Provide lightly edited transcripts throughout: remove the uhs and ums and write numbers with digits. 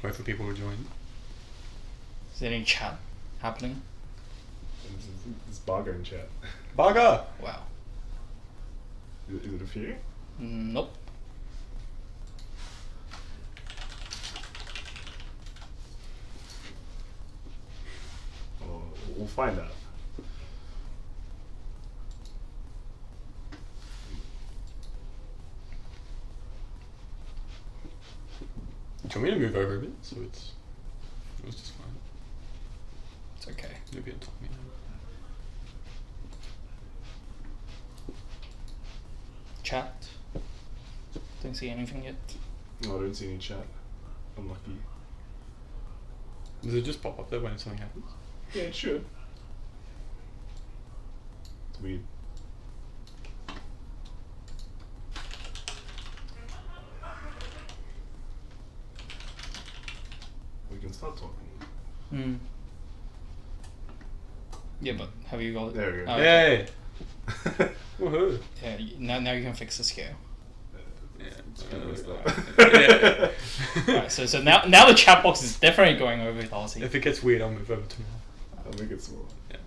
Wait for people to join. Is there any chat happening? It's Bargo in chat. Bargo! Wow. Is it a few? Nope. Oh, we'll find out. Do you want me to move over a bit? So it was just fine. It's okay. Maybe on top of me now. Chat. Don't see anything yet. No, I don't see any chat. Unlucky. Does it just pop up there when something happens? Yeah, it should. It's weird. We can start talking. Yeah, but have you got it? There we go. Oh, okay. Yay! Woohoo! Yeah, now you can fix the scale. Yeah. Right, so now the chat box is definitely going over with Aussie. If it gets weird, I'll move over to more. I'll make it small. Yeah.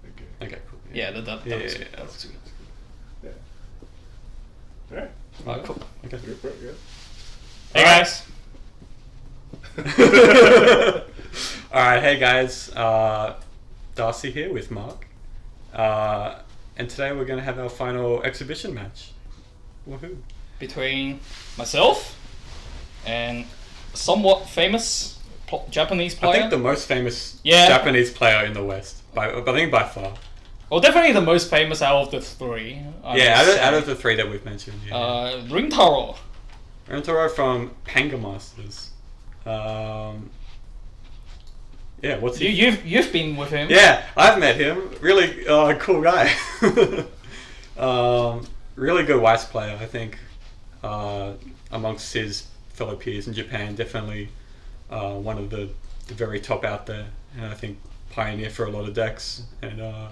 Okay. Okay, cool. Yeah, that looks good. That looks good. Yeah. Alright. Alright, cool. Okay. Good, bro, yeah. Hey guys! Alright, hey guys. Darcy here with Mark. And today we're going to have our final exhibition match. Woohoo. Between myself and a somewhat famous Japanese player. I think the most famous Yeah. Japanese player in the West. I think by far. Well, definitely the most famous out of the three. Out of the three that we've mentioned. Yeah. Rintaro. Rintaro from Pangamasters. Yeah, what's he? You've been with him. Yeah, I've met him. Really cool guy. Really good Weiss player, I think. Amongst his fellow peers in Japan, definitely one of the very top out there, and I think pioneer for a lot of decks. And I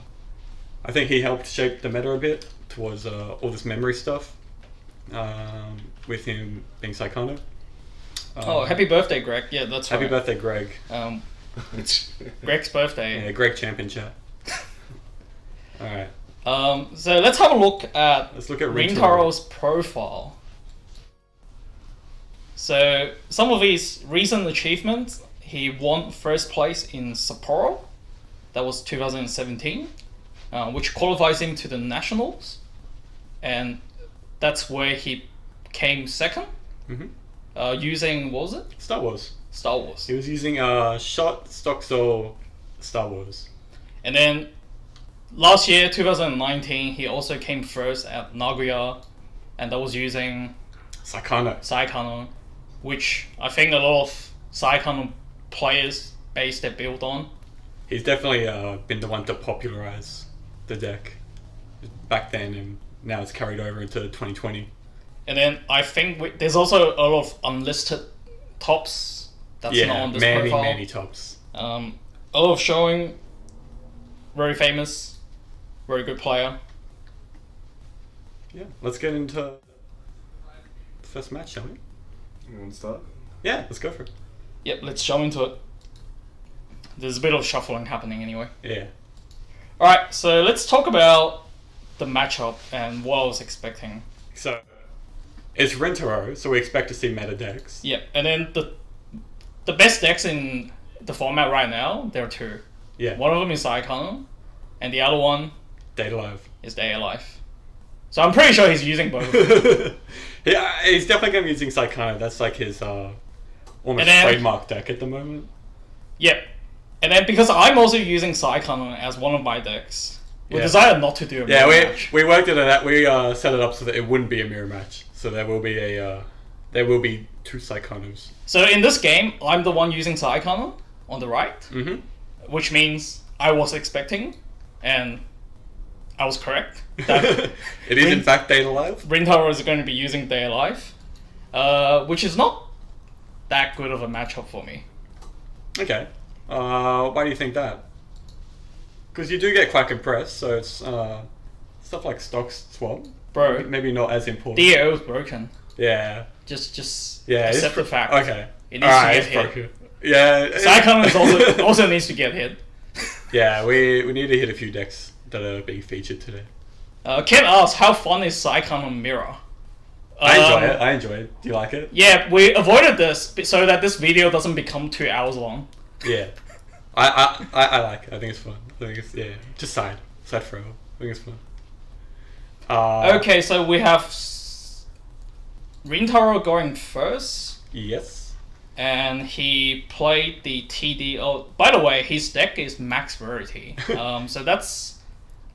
think he helped shape the meta a bit towards all this memory stuff. With him being Saekano. Happy birthday, Greg. Yeah, that's right. Happy birthday, Greg. It's Greg's birthday. Yeah, Greg champ in chat. Alright. So let's have a look at Rintaro. Rintaro's profile. So some of his recent achievements, he won first place in Sapporo. That was 2017, which qualifies him to the nationals, and that's where he came second. Using, what was it? Star Wars. Star Wars. He was using Shot, Stoxel, Star Wars. And then last year, 2019, he also came first at Nagoya, and that was using Saekano, which I think a lot of Saekano players base their build on. He's definitely been the one to popularize the deck back then, and now it's carried over into 2020. And then I think there's also a lot of unlisted tops that's not on this profile. many tops. A lot of showing, very famous, very good player. Yeah, let's get into the first match, shall we? You want to start? Yeah, let's go for it. Yep, let's jump into it. There's a bit of shuffling happening anyway. Yeah. Alright, so let's talk about the matchup and what I was expecting. So, it's Rintaro, so we expect to see meta decks. Yep, and then the best decks in the format right now, there are two. Yeah. One of them is Saekano, and the other one Data Live. is Day Alive. So I'm pretty sure he's using both of them. Yeah, he's definitely going to be using Saekano. That's like his almost trademark deck at the moment. Yep. And then because I'm also using Saekano as one of my decks, we Yeah. decided not to do a mirror match. we worked it out. We set it up so that it wouldn't be a mirror match. So there will be two Saekanos. So in this game, I'm the one using Saekano on the right, which means I was expecting, and I was correct, that It is in fact Data Live. Rintaro is going to be using Day Alive, which is not that good of a matchup for me. Okay. Why do you think that? Because you do get quite compressed, so it's stuff like stock swap. Bro, Maybe not as important. DAO is broken. Yeah. Just Yeah. accept the fact. Okay. It needs to it's get hit. broken. Yeah. Saekano also needs to get hit. Yeah, we need to hit a few decks that are being featured today. Ken asks, how fun is Saekano Mirror? I enjoy it. Do you like it? Yeah, we avoided this so that this video doesn't become 2 hours long. Yeah. I like it. I think it's fun. I think it's, just side throw. I think it's fun. Okay, so we have Rintaro going first. Yes. And he played the TD. Oh, by the way, his deck is max rarity. So that's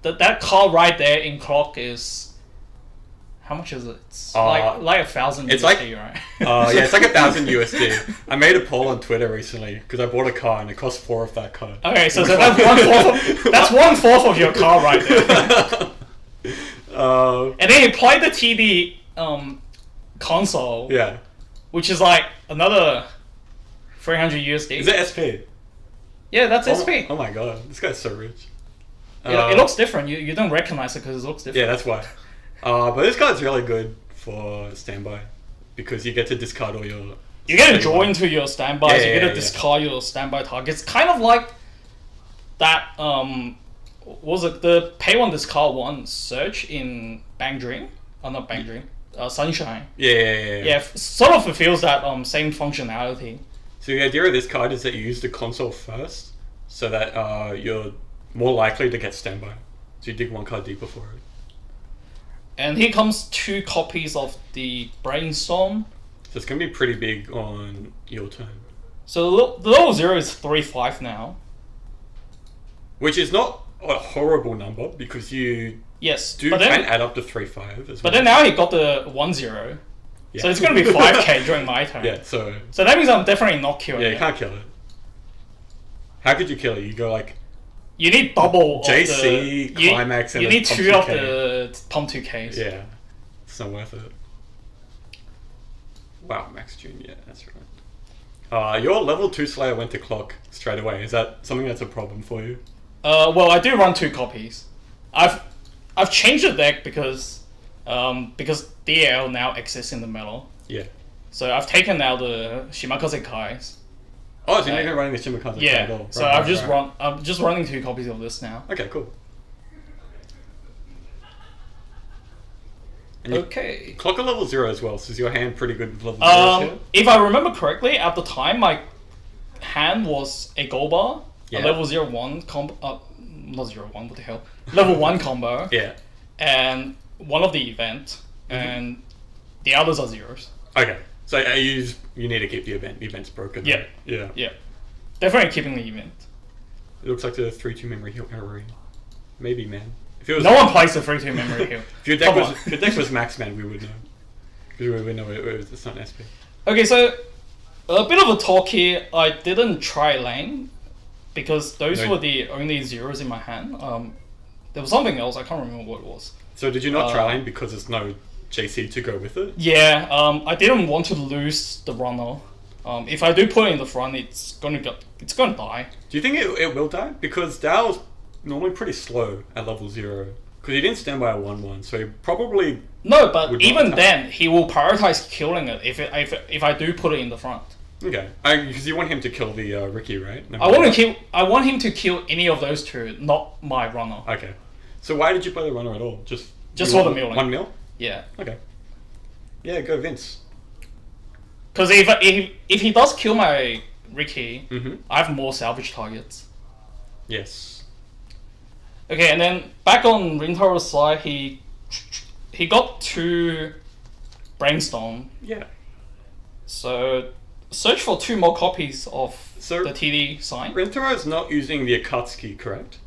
that card right there in clock is how much is it? It's like 1,000 it's USD, like, right? yeah, it's like 1,000 USD. I made a poll on Twitter recently because I bought a card and it cost 4 of that card. Okay, so that's 1/4. That's 1/4 of your card right there. And then he played the TD console. Yeah. Which is like another 300 USD. Is it SP? Yeah, that's SP. Oh my god, this guy's so rich. It looks different. You don't recognize it because it looks different. Yeah, that's why. But this card's really good for standby because you get to discard all your. You get to draw into your standbys. Yeah, you get to discard your standby targets. Kind of like that. What was it the pay one discard one search in Bang Dream? Oh, not Bang Dream. Sunshine. Yeah. Sort of fulfills that same functionality. So the idea of this card is that you use the console first, so that you're more likely to get standby. So you dig one card deeper for it. And here comes 2 copies of the Brainstorm. So it's gonna be pretty big on your turn. So the level 0 is 3/5 now. Which is not a horrible number because you Yes, can add up to 3/5 as well. But then now he got the 1/0. Yeah. So it's going to be 5k during my turn. Yeah, so that means I'm definitely not killing it. Yeah, you can't kill it. How could you kill it? You go like... You need double JC, of the... Climax, and you need Pump 2 of 2K. the Pump 2Ks. Yeah, it's not worth it. Wow, Max June, yeah, that's right. Your level 2 Slayer went to clock straight away. Is that something that's a problem for you? Well, I do run 2 copies. I've changed the deck because DL now exists in the metal. Yeah. So I've taken now the Shimakaze Kais. Oh, so you're not even running the Shimakaze at all? Yeah. So I'm just running 2 copies of this now. Okay, cool. And okay. Clock at level 0 as well, so is your hand pretty good with level 0 here? If I remember correctly, at the time my hand was a gold bar, a level 0/1 combo, not 0/1, what the hell? Level 1 combo. Yeah. And one of the event, and the others are zeros. Okay. So you need to keep the event. The event's broken. Yeah. Yeah. Yeah. Definitely keeping the event. It looks like the 3/2 memory heal array. Maybe, man. If it was no one plays the 3/2 memory heal. if your deck was max man, we would know. Because we would know it's not SP. Okay, so a bit of a talk here. I didn't try lane because those were the only zeros in my hand. There was something else. I can't remember what it was. So did you not try lane because there's no JC to go with it? Yeah. I didn't want to lose the runner. If I do put it in the front, it's gonna die. Do you think it will die? Because Dao's normally pretty slow at level 0. Because he didn't stand by a 1/1, so he probably... No, but even then, he will prioritize killing it if I do put it in the front. Okay. Because you want him to kill the Ricky, right? No, I want him to kill any of those 2, not my runner. Okay. So why did you play the runner at all? Just for the milling. 1 mil? Yeah. Okay. Yeah, go Vince. Because if he does kill my Ricky, Mm-hmm. I have more salvage targets. Yes. Okay, and then back on Rintaro's side, he got 2 Brainstorm. Yeah. So search for 2 more copies of the TD sign. Rintaro's not using the Akatsuki, correct?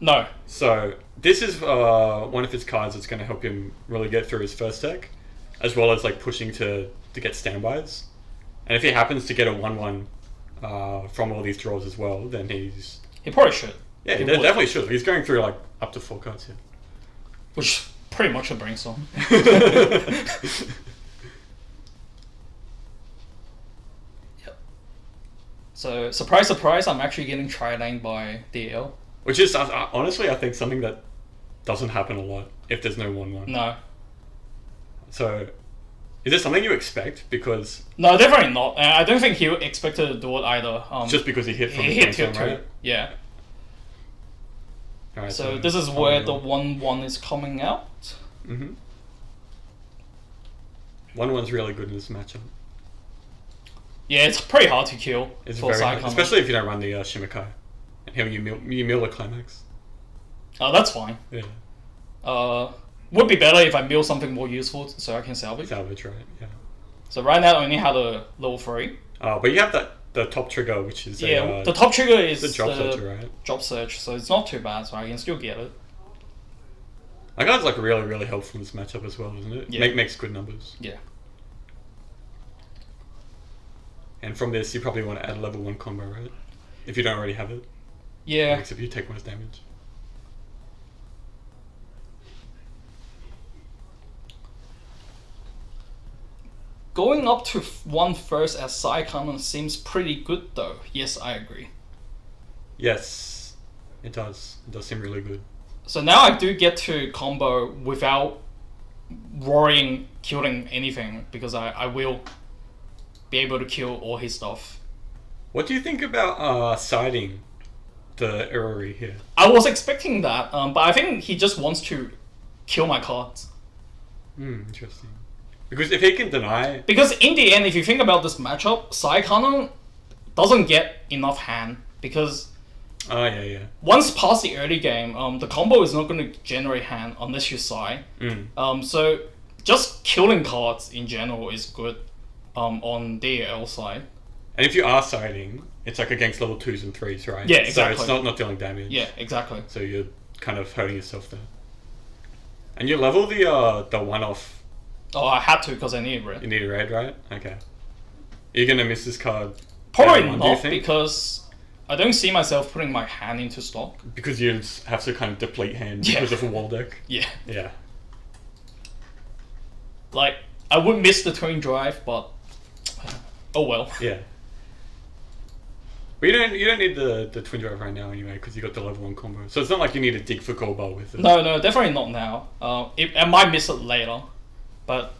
No. So this is one of his cards that's going to help him really get through his first deck, as well as like pushing to get standbys. And if he happens to get a 1/1 from all these draws as well, then he probably should. Yeah, he definitely should. He's going through like up to 4 cards here. Which is pretty much a Brainstorm. Yep. So, surprise, surprise, I'm actually getting tri-laned by DL. Which is, honestly, I think something that doesn't happen a lot if there's no 1/1. No. So, Is it something you expect? Because No, definitely not. And I don't think he expected to do it either. just because he hit from he the hit front tilt line, 2. right? Yeah. Alright, So this is where the one. 1-1 is coming out. 1-1's really good in this matchup. Yeah, it's pretty hard to kill It's for very hard, Saekano. especially if you don't run the Shimikai. And how you mill the climax. Oh, that's fine. Yeah. Would be better if I mill something more useful so I can salvage. Salvage, right? Yeah. So right now I only have a level 3. But you have the top trigger, which is Yeah, the top trigger is the drop searcher, right? drop search, so it's not too bad, so I can still get it. That guy's like really, really helpful in this matchup as well, isn't it? Yeah. Makes good numbers. Yeah. And from this, you probably want to add a level 1 combo, right? If you don't already have it. Yeah. Except you take most damage. Going up to 1 first as Saekano seems pretty good though. Yes, I agree. Yes, it does. It does seem really good. So now I do get to combo without worrying killing anything because I will be able to kill all his stuff. What do you think about siding the Irori here? I was expecting that, but I think he just wants to kill my cards. Interesting. Because if he can deny... Because in the end, if you think about this matchup, Saekano doesn't get enough hand because Oh, yeah. once past the early game, the combo is not going to generate hand unless you Sai. So just killing cards in general is good on DL side. And if you are siding, it's like against level 2s and 3s, right? Yeah, exactly. So it's not dealing damage. Yeah, exactly. So you're kind of hurting yourself there. And you level the one-off. Oh, I had to because I need red. You need a red, right? Okay. You're going to miss this card? Probably down one, do you not think? because I don't see myself putting my hand into stock. Because you have to kind of deplete hand Yeah. because of a wall deck. Yeah. Yeah. Like, I would miss the twin drive, but oh well. Yeah. But you don't need the twin drive right now anyway because you got the level 1 combo. So it's not like you need to dig for gold bar with it. No, definitely not now. I might miss it later, but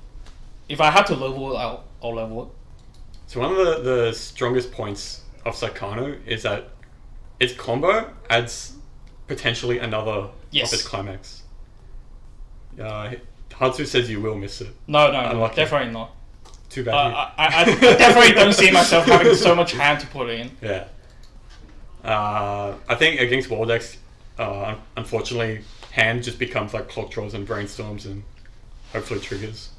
if I had to level it out, I'll level it. So one of the strongest points of Saekano is that its combo adds potentially another Yes. of its climax. Hatsu says you will miss it. No, Unlucky. definitely not. Too bad. I definitely don't see myself having so much hand to put in. Yeah. I think against wall decks, unfortunately, hand just becomes like clock draws and brainstorms and hopefully triggers.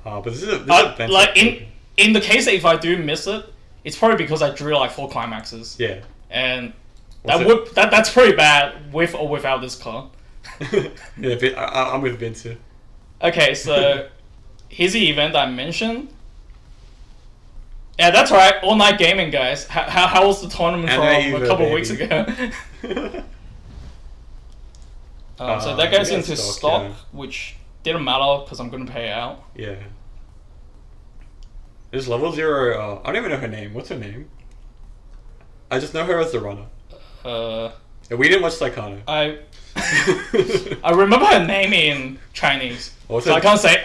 But this is a bench like deck. in the case that if I do miss it, it's probably because I drew like 4 climaxes. Yeah. And What's that's pretty bad with or without this card. Yeah, I'm with Vince here. Okay, so here's the event I mentioned. Yeah, that's right. All night gaming, guys. How was the tournament from Evo, a couple baby. weeks ago? So that goes yeah, into stock, stock, yeah. which didn't matter because I'm gonna pay out. Yeah. There's level 0. I don't even know her name. What's her name? I just know her as the runner. Yeah, we didn't watch Saekano. I remember her name in Chinese, What's so her- I can't say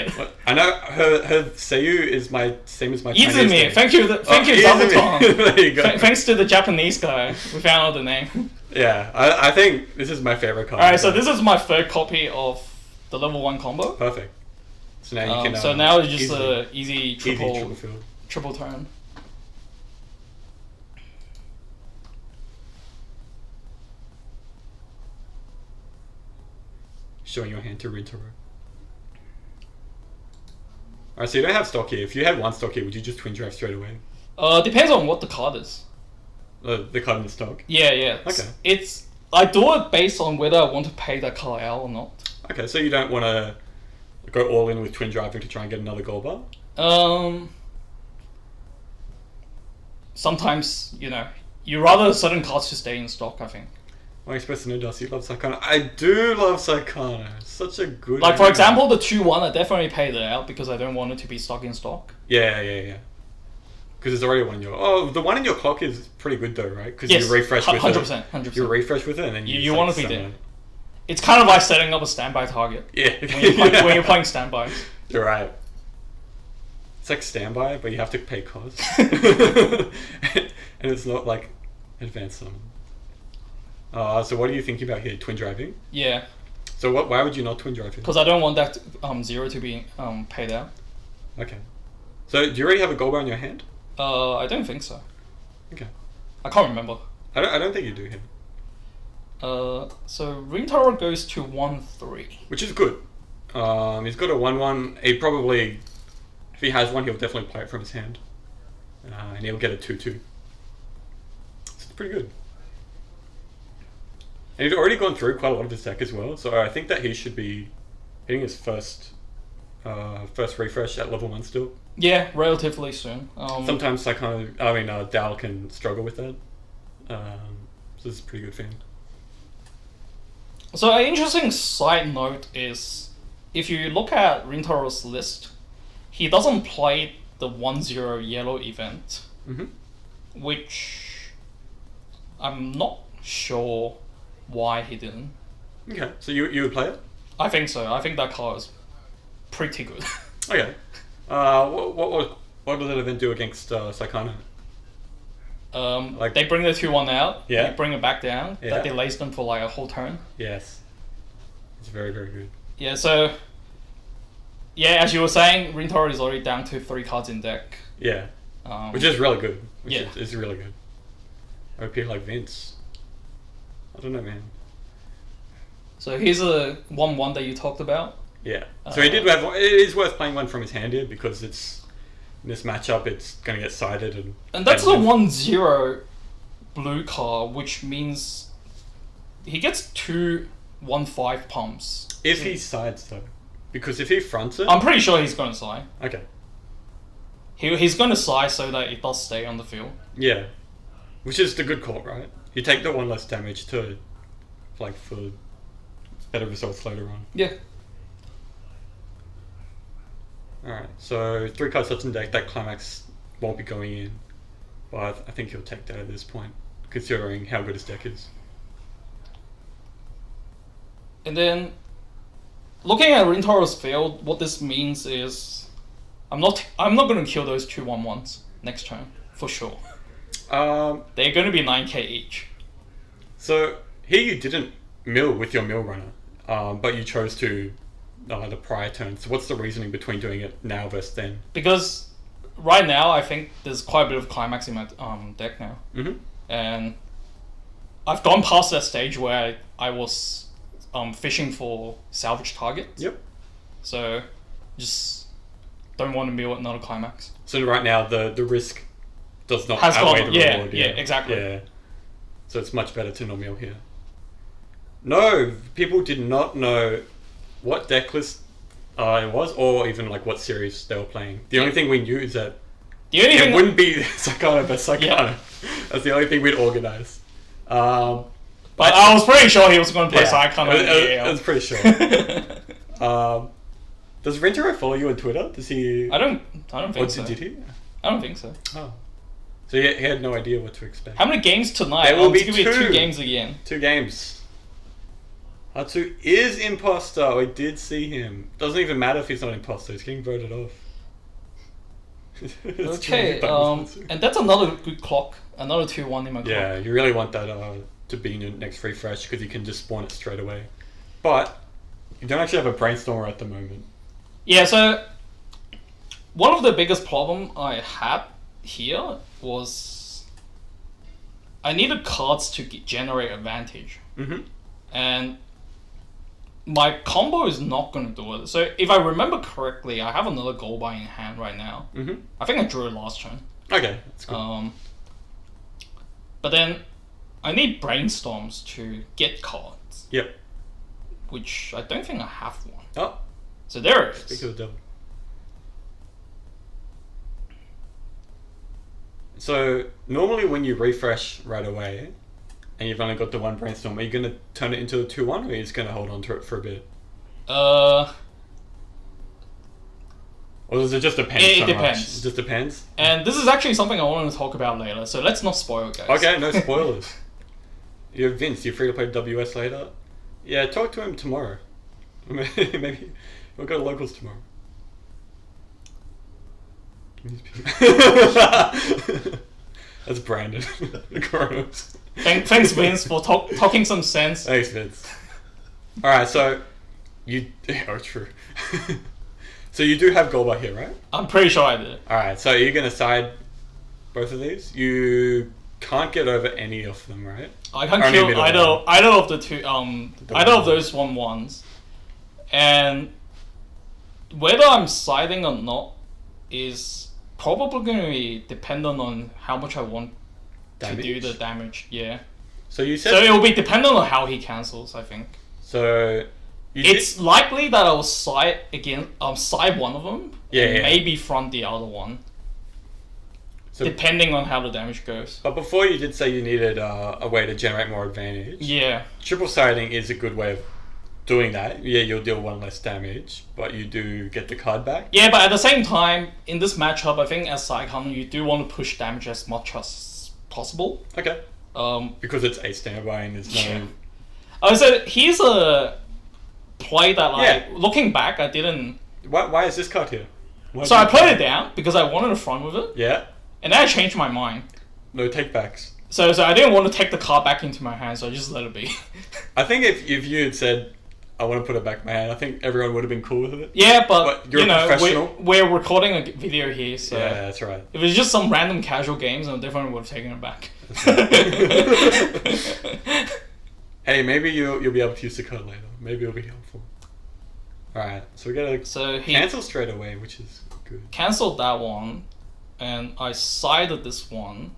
it. I know her Seiyu is same as my Chinese Izumi, name. thank you, Izumi. Zabuton. There you go. Thanks to the Japanese guy, we found out the name. Yeah, I think this is my favorite card. Alright, so this is my 3rd copy of the level 1 combo. Perfect. So now you can. So now it's just easily- a easy triple field. triple turn. Showing your hand to Rintaro. Alright, so you don't have stock here. If you had 1 stock here, would you just twin drive straight away? Depends on what the card is. The card in the stock? Yeah. Okay. It's I do it based on whether I want to pay that card out or not. Okay, so you don't want to go all in with twin driving to try and get another gold bar? Sometimes, you rather certain cards to stay in stock, I think. Well, express no dust. You love Saekano. I do love Saekano. Such a good. Like, for anime. example, the 2-1, I definitely paid it out because I don't want it to be stuck in stock. Yeah. Because there's already one in your. Oh, the one in your clock is pretty good though, right? Because Yes, you refresh with 100%, it. 100%. You refresh with it, and then You want to be there. It's kind of like setting up a standby target Yeah. when you're playing standbys. You're right. It's like standby, but you have to pay costs. And it's not like advanced summon. So what are you thinking about here? Twin driving? Yeah, So why would you not twin drive here? because I don't want that 0 to be paid out. Okay. So do you already have a gold bar in your hand? I don't think so. Okay. I can't remember. I don't think you do here. So Rintaro goes to 1-3. Which is good. He's got a 1-1. He probably, if he has one, he'll definitely play it from his hand. And he'll get a 2-2. So it's pretty good. And he's already gone through quite a lot of his deck as well, so I think that he should be hitting his first refresh at level 1 still. Yeah, relatively soon. Sometimes Dal can struggle with that. So this is a pretty good thing. So an interesting side note is, if you look at Rintaro's list, he doesn't play the 1-0 yellow event, which I'm not sure why he didn't. Okay, so you would play it? I think so. I think that card is pretty good. Okay. What does that event do against Saekano? They bring the 2-1 out, Yeah. they bring it back down, Yeah. that delays them for like a whole turn. Yes. It's very, very good. Yeah, so... Yeah, as you were saying, Rintaro is already down to 3 cards in deck. Yeah. Which is really good. Yeah. It's really good. OP like Vince. I don't know, man. So here's a 1-1 that you talked about. Yeah. So he did have. It is worth playing one from his hand here because it's in this matchup. It's going to get sided And that's a 1-0 blue card, which means he gets 2 1-5 pumps. If he sides though, because if he fronts it, I'm pretty sure he's going to side. okay. He's going to side so that it does stay on the field. Yeah. Which is the good call, right? You take the 1 less damage to, like, for better results later on. Yeah. Alright, so 3 cards left in deck. That climax won't be going in. But I think he'll take that at this point, considering how good his deck is. And then, looking at Rintaro's field, what this means is, I'm not going to kill those 2 1-1s next turn, for sure. They're going to be 9k each. So here you didn't mill with your mill runner, but you chose to the prior turn. So what's the reasoning between doing it now versus then? Because right now, I think there's quite a bit of climax in my deck now. And I've gone past that stage where I was fishing for salvage targets. Yep. So just don't want to mill another climax. So right now the risk does not Has outweigh gone, the yeah, reward. yeah, exactly. Yeah. So it's much better to not mill here. No, people did not know what deck list it was, or even like what series they were playing. The only thing we knew is that it wouldn't be Saekano but Saekano. Yeah. That's the only thing we'd organise. But I was pretty sure he was going to play Saekano. I was pretty sure. Does Rintaro follow you on Twitter? Does he? I don't think so. Did he? I don't think so. Oh. So he had no idea what to expect. How many games tonight? There will be it's gonna be 2 games again. 2 games. Hatsu is imposter. We did see him. Doesn't even matter if he's not imposter. He's getting voted off. Okay, and that's another good clock. Another 2-1 in my clock. Yeah, you really want that to be in your next refresh because you can just spawn it straight away. But you don't actually have a brainstormer at the moment. Yeah, so one of the biggest problem I had here was I needed cards to generate advantage. And my combo is not going to do it. So if I remember correctly, I have another gold bar in hand right now. I think I drew it last turn. Okay, that's good. But then I need brainstorms to get cards. Yep. Which I don't think I have one. Oh. So there it is. Speak of the devil. So normally when you refresh right away, and you've only got the 1 brainstorm, are you going to turn it into a 2-1, or are you just going to hold on to it for a bit? Or does it just depend? It depends. It just depends. And this is actually something I wanted to talk about later, so let's not spoil it, guys. Okay, no spoilers. You're Vince, you're free to play WS later? Yeah, talk to him tomorrow. Maybe we'll go to locals tomorrow. That's Brandon. Gross. Thanks, Vince, for talking some sense. Thanks, Vince. Alright, so you... Oh, true. So you do have Golba here, right? I'm pretty sure I did. Alright, so you're going to side both of these? You can't get over any of them, right? I can't kill either of the two, either of those 1/1s. And whether I'm siding or not is probably going to be dependent on how much I want to do the damage. Yeah. So you said... So it will be dependent on how he cancels, I think. So... It's likely that I'll side side one of them, and maybe front the other one. So, depending on how the damage goes. But before you did say you needed a way to generate more advantage. Yeah. Triple siding is a good way of doing that. Yeah, you'll deal 1 less damage, but you do get the card back. Yeah, but at the same time, in this matchup, I think as Saekano, you do want to push damage as much as possible. Okay. Because it's a standby and there's no... Yeah. So here's a play that, looking back, I didn't... Why is this card here? So I played it down because I wanted to front with it. Yeah. And then I changed my mind. No takebacks. So I didn't want to take the card back into my hand, so I just let it be. I think if you had said, I want to put it back in my hand, I think everyone would have been cool with it. Yeah, but you're a professional. We're recording a video here, so... Yeah, that's right. If it was just some random casual games, I definitely would have taken it back. Hey, maybe you'll be able to use the code later. Maybe it'll be helpful. Alright, so we gotta cancel straight away, which is good. Cancelled that one, and I sided this one.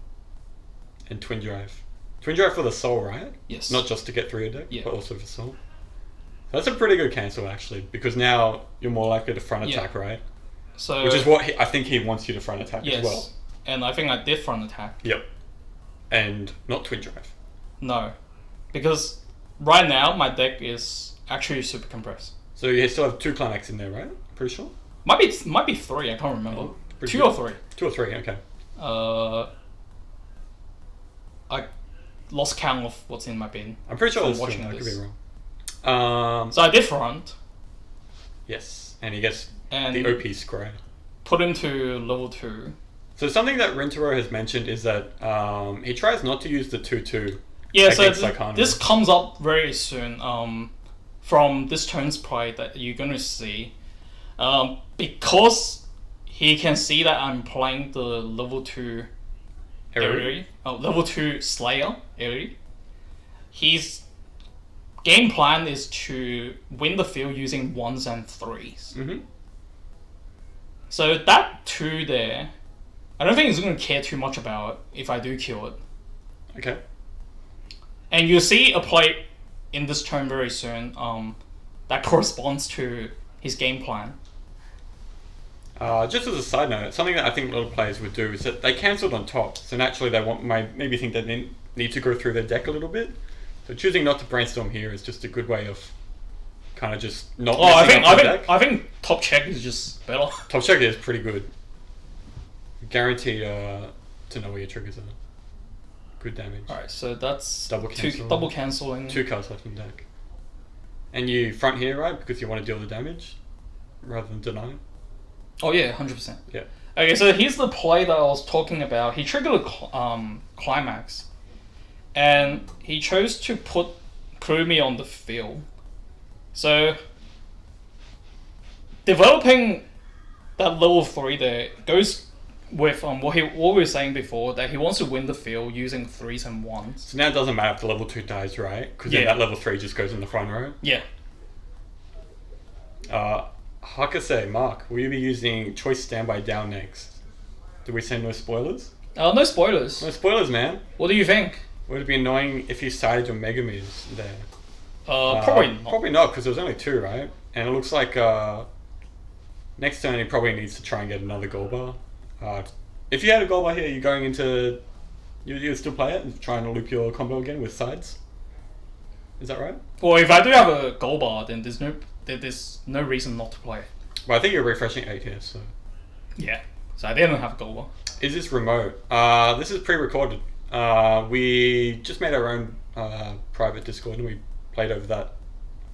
And Twin Drive. Twin Drive for the soul, right? Yes. Not just to get through your deck, but also for soul. That's a pretty good cancel, actually, because now you're more likely to front attack, right? So which is what I think he wants you to front attack as well. And I think I did front attack. Yep. And not Twin Drive. No. Because right now, my deck is actually super compressed. So you still have 2 Climax in there, right? Pretty sure? Might be 3, I can't remember. Oh, 2 or 3. 2 or 3, okay. I lost count of what's in my bin. I'm pretty sure I could be wrong. So I did front. Yes, and he gets the OP Scry. Put him to level 2. So something that Rintaro has mentioned is that he tries not to use the 2/2. Yeah, so this comes up very soon from this turn's play that you're going to see. Because he can see that I'm playing the level 2 level 2 Slayer area. His game plan is to win the field using 1s and 3s. Mm-hmm. So that 2 there, I don't think he's going to care too much about it if I do kill it. Okay. And you'll see a play in this turn very soon that corresponds to his game plan. Just as a side note, something that I think a lot of players would do is that they cancelled on top, so naturally they maybe think they need to go through their deck a little bit. So choosing not to brainstorm here is just a good way of kind of just not messing up the deck. I think top check is just better. Top check is pretty good. Guaranteed to know where your triggers are. Good damage. Alright, so that's double cancelling. 2 cards left in the deck. And you front here, right? Because you want to deal the damage rather than deny. Oh yeah, 100%. Yeah. Okay, so here's the play that I was talking about. He triggered a climax, and he chose to put Kurumi on the field. So developing that level 3 there goes with what we were saying before, that he wants to win the field using 3s and 1s. So now it doesn't matter if the level 2 dies, right? Because then that level 3 just goes in the front row. Yeah. Hakase, Mark, will you be using Choice Standby down next? Did we say no spoilers? No spoilers. No spoilers, man. What do you think? Would it be annoying if you sided your Megamiz there? Probably not. Probably not, because there was only 2, right? And it looks like next turn he probably needs to try and get another gold bar. If you had a gold bar here, you're going into... You'd still play it and trying to loop your combo again with sides? Is that right? Well, if I do have a gold bar, then there's no reason not to play it. Well, I think you're refreshing 8 here, so... Yeah, so I didn't have a gold bar. Is this remote? This is pre-recorded. We just made our own private Discord and we played over that.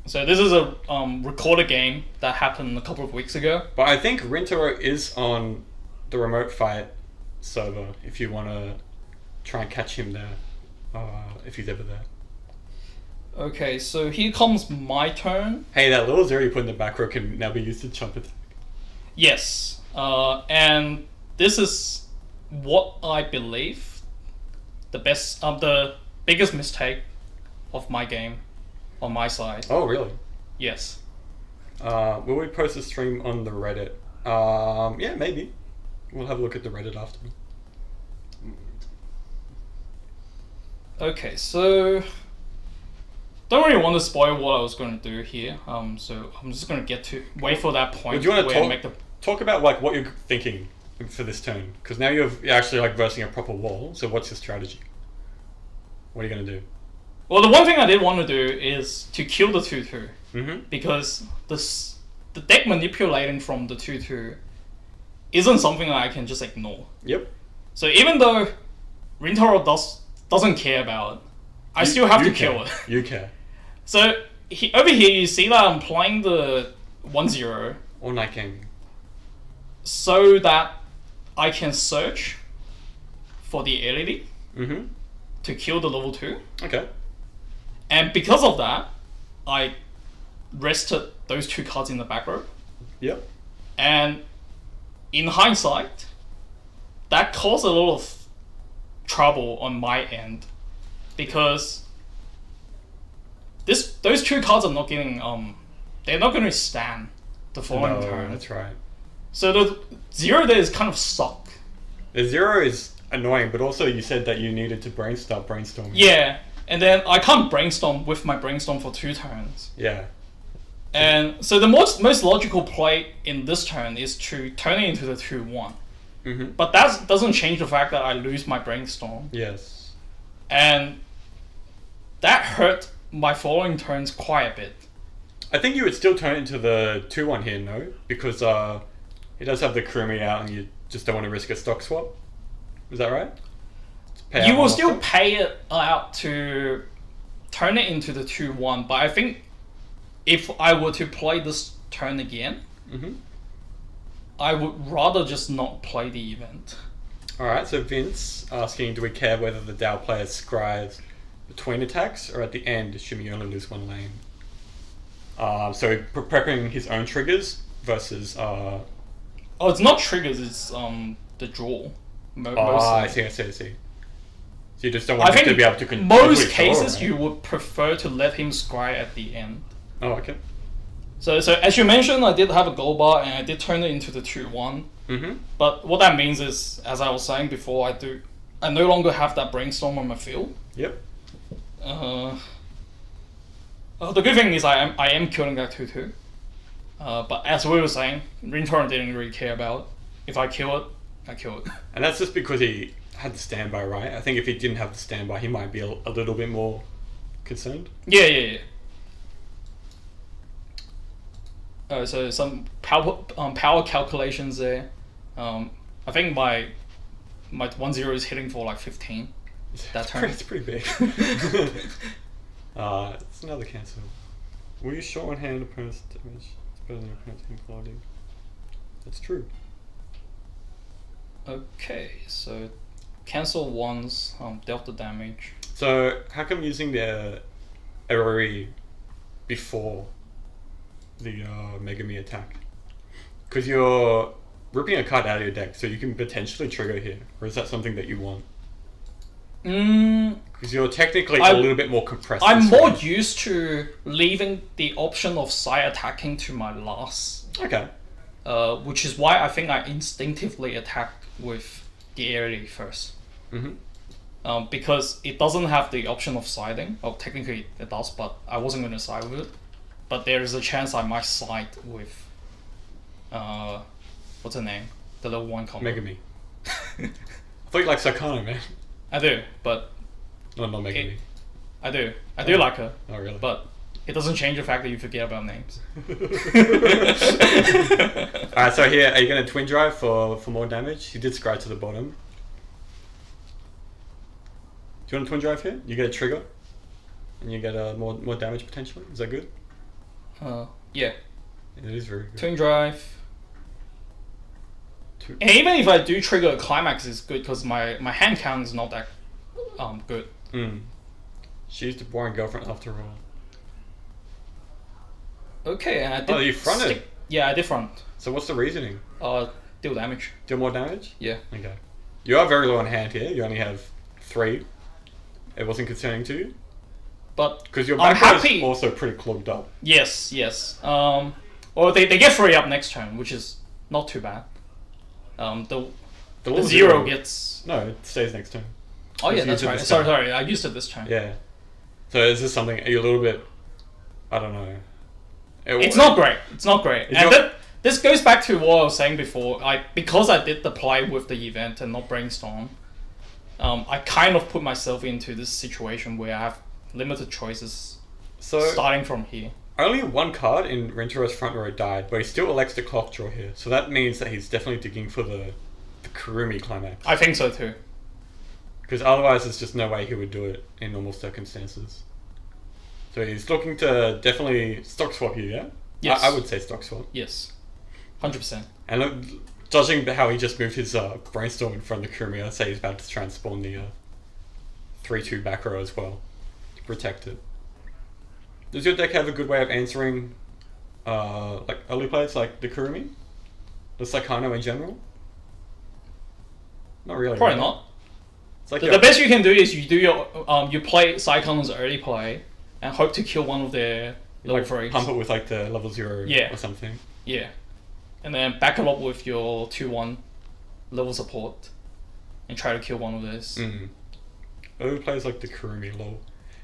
So this is a recorded game that happened a couple of weeks ago. But I think Rintaro is on the remote fight server if you want to try and catch him there, if he's ever there. Okay, so here comes my turn. Hey, that little's already put in the back row can now be used to jump attack. Yes, and this is what I believe the biggest mistake of my game on my side. Oh, really? Yes. Will we post a stream on the Reddit? Yeah, maybe. We'll have a look at the Reddit after. Okay, so don't really want to spoil what I was going to do here. So I'm just going to wait for that point Do you want where to I make the. talk about like what you're thinking for this turn? Because now you're actually like versing a proper wall. So what's your strategy? What are you going to do? Well, the one thing I did want to do is to kill the 2/2. Mm-hmm. Because the deck manipulating from the 2/2 isn't something that I can just ignore. Yep. So even though Rintaro doesn't care about it, I still have to kill it. You care. So over here you see that I'm playing the 1/0 All night gaming. so that I can search for the ability Mm-hmm. to kill the level 2. Okay. And because of that, I rested those 2 cards in the back row. Yep. And in hindsight, that caused a lot of trouble on my end because those 2 cards are not getting they're not going to stand the following turn. That's right. So the 0 there is kind of stuck. The 0 is annoying, but also you said that you needed to brainstorm. Yeah, and then I can't brainstorm with my brainstorm for 2 turns. Yeah. And so the most logical play in this turn is to turn it into the 2/1. Mm-hmm. But that doesn't change the fact that I lose my brainstorm. Yes. And that hurt my following turns quite a bit. I think you would still turn it into the 2/1 here, no? Because it does have the Kurumi out and you just don't want to risk a stock swap. Is that right? You will still pay it out to turn it into the 2/1, but I think if I were to play this turn again, Mm-hmm. I would rather just not play the event. Alright, so Vince asking, do we care whether the Dow player scries between attacks or at the end should we only lose 1 lane? So prepping his own triggers versus... Oh, it's not triggers, it's the draw. I see. So you just don't want I him think to be able to... most cases right? you would prefer to let him scry at the end. Oh, okay. So as you mentioned, I did have a gold bar and I did turn it into the 2/1. Mm-hmm. But what that means is, as I was saying before, I no longer have that brainstorm on my field. Yep. The good thing is I am killing that 2/2. But as we were saying, Rintaro didn't really care about it. If I kill it, I kill it. And that's just because he had the standby, right? I think if he didn't have the standby, he might be a little bit more concerned. Yeah. So some power calculations there. I think my 1/0 is hitting for like 15. That turn. It's pretty big. It's another cancel. Will you short on hand opponent's damage? It's better than opponent's hand quality. That's true. Okay, so cancel once, dealt the damage. So how come using the Erori before the Megami attack? Because you're ripping a card out of your deck, so you can potentially trigger here. Or is that something that you want? Because you're technically a little bit more compressed. I'm more used to leaving the option of Sai attacking to my last. Okay. Which is why I think I instinctively attacked with the area first. Mm-hmm. Because it doesn't have the option of siding. Oh, technically it does, but I wasn't going to side with it. But there is a chance I might side with... what's her name? The level 1 combo. Megami. I thought you liked Saekano, man. I do, but... No, not Megami. I do like her. Oh, really? But it doesn't change the fact that you forget about names. Alright, so here, are you going to twin drive for more damage? He did scry to the bottom. Do you want to twin drive here? You get a trigger, and you get more damage potentially. Is that good? Yeah. It is very good. Twin drive. Two. And even if I do trigger a climax, it's good because my hand count is not that good. She's the boring girlfriend after all. Okay, and I did. Oh, you fronted? Yeah, I did front. So what's the reasoning? Deal damage. Deal more damage? Yeah. Okay. You are very low on hand here. You only have 3. It wasn't concerning to you? But because your I'm back row happy. is also pretty clogged up. Yes. Well, they get 3 up next turn, which is not too bad. The 0 gets... No, it stays next turn. Oh yeah, that's right. Sorry, I used it this turn. Yeah. So is this something, are you a little bit, I don't know. It's not great. And this goes back to what I was saying before. Because I did the play with the event and not brainstorm, I kind of put myself into this situation where I have limited choices starting from here. Only 1 card in Rintaro's front row died, but he still elects to clock draw here. So that means that he's definitely digging for the Kurumi climax. I think so too. Because otherwise there's just no way he would do it in normal circumstances. So he's looking to definitely stock swap here, yeah? Yes. I would say stock swap. Yes. 100%. And look, judging how he just moved his brainstorm in front of the Kurumi, I'd say he's about to try and spawn the 3-2 back row as well. To protect it. Does your deck have a good way of answering like early plays like the Kurumi? The Saekano in general? Not really. Probably right? not. It's like The best you can do is you do your you play Saekano's early play and hope to kill one of their level 3s. Pump it with like the level 0 or something. Yeah. And then back it up with your 2-1 level support and try to kill one of those. Early plays like the Kurumi, lol.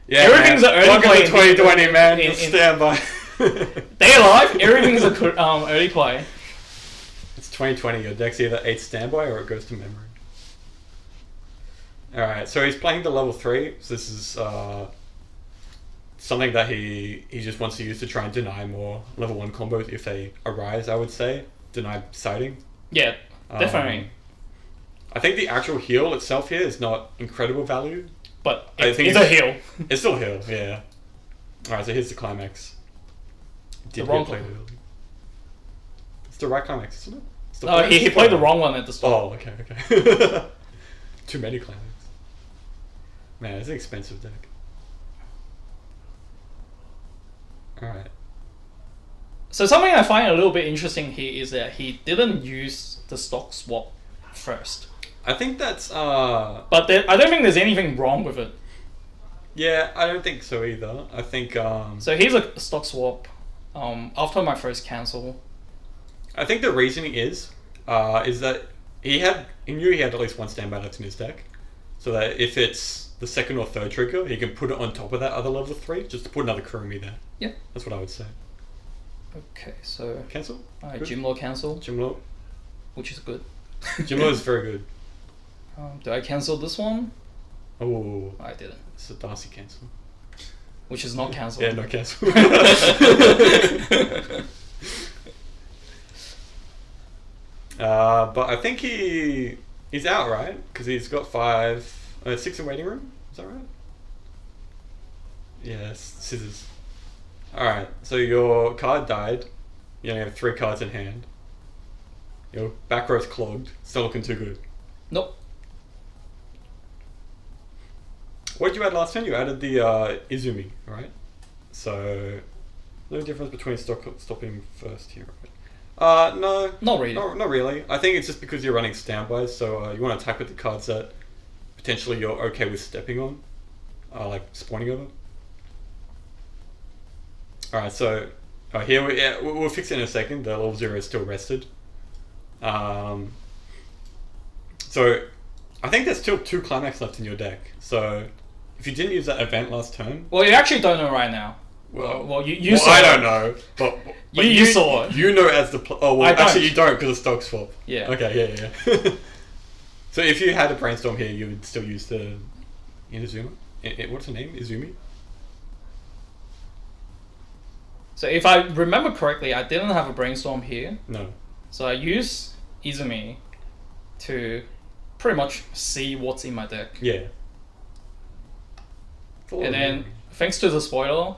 Yeah, everything's an early play. Welcome to 2020, man. In stand by. Stay alive. Everything's a early play. It's 2020. Your deck's either 8 standby or it goes to memory. Alright, so he's playing the level 3. So this is something that he just wants to use to try and deny more level 1 combos if they arise, I would say. Deny sighting. Yeah, definitely. I think the actual heal itself here is not incredible value. But it's a heal. It's still a heal, yeah. Alright, so here's the climax. The wrong one. It's the right climax, isn't it? No, he played the wrong one at the start. Oh, okay. Too many climax. Man, it's an expensive deck. Alright. So something I find a little bit interesting here is that he didn't use the stock swap first. I think that's But I don't think there's anything wrong with it. Yeah, I don't think so either. I think So here's a stock swap. After my first cancel. I think the reasoning is that he knew he had at least 1 standby left in his deck. So that if it's the 2nd or 3rd trigger, he can put it on top of that other level 3, just to put another Kurumi there. Yeah. That's what I would say. Okay, so Cancel? Jimlo cancel. Jimlo. Which is good. Jimlo is very good. Do I cancel this one? Oh. I didn't. It's a Darcy cancel. Which is not cancelled. Yeah, no cancel. But I think he's out, right? Because he's got 6 in waiting room. Is that right? Yes, scissors. Alright, so your card died. You only have 3 cards in hand. Your back row's clogged. It's not looking too good. Nope. What did you add last time? You added the Izumi, right? So, no difference between stopping first here, right? No. Not really. Not really. I think it's just because you're running standbys, so you want to attack with the cards that potentially you're okay with stepping on, like spawning over. Alright, so here we'll fix it in a second. The level 0 is still rested. So I think there's still 2 climax left in your deck. So if you didn't use that event last turn, well, you actually don't know right now. Well, you saw I it. don't know, but you saw it. You know as the actually you don't because of stock swap. Yeah. Okay. Yeah. So if you had a brainstorm here, you would still use the Inazuma. What's the name? Izumi. So if I remember correctly, I didn't have a brainstorm here. No. So I use Izumi to pretty much see what's in my deck. Yeah. And then, thanks to the spoiler,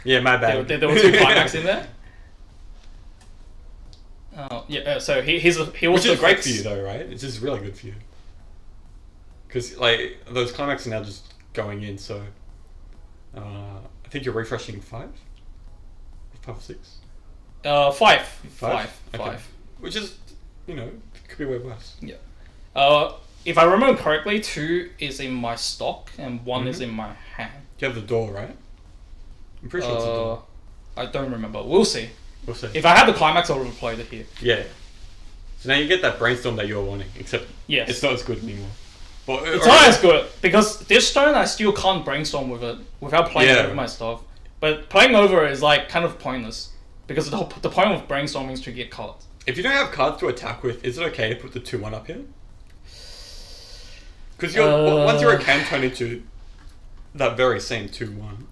yeah, my bad. there were 2 climax in there. So he was Which the is great fix. for you though, right? It's just really good for you. Because like those climax are now just going in, so I think you're refreshing 5 or 6. 5. Okay. Which is, could be way worse. Yeah. If I remember correctly, 2 is in my stock and 1 is in my hand. You have the door, right? I'm pretty sure it's a door. I don't remember. We'll see. We'll see. If I had the climax, I would have played it here. Yeah. So now you get that brainstorm that you were wanting, except Yes. it's not as good anymore. But, It's not as good because this stone I still can't brainstorm with it without playing over my stuff. But playing over is like kind of pointless because the point of brainstorming is to get cards. If you don't have cards to attack with, is it okay to put the 2-1 up here? Because once your can turn into that very same 2-1.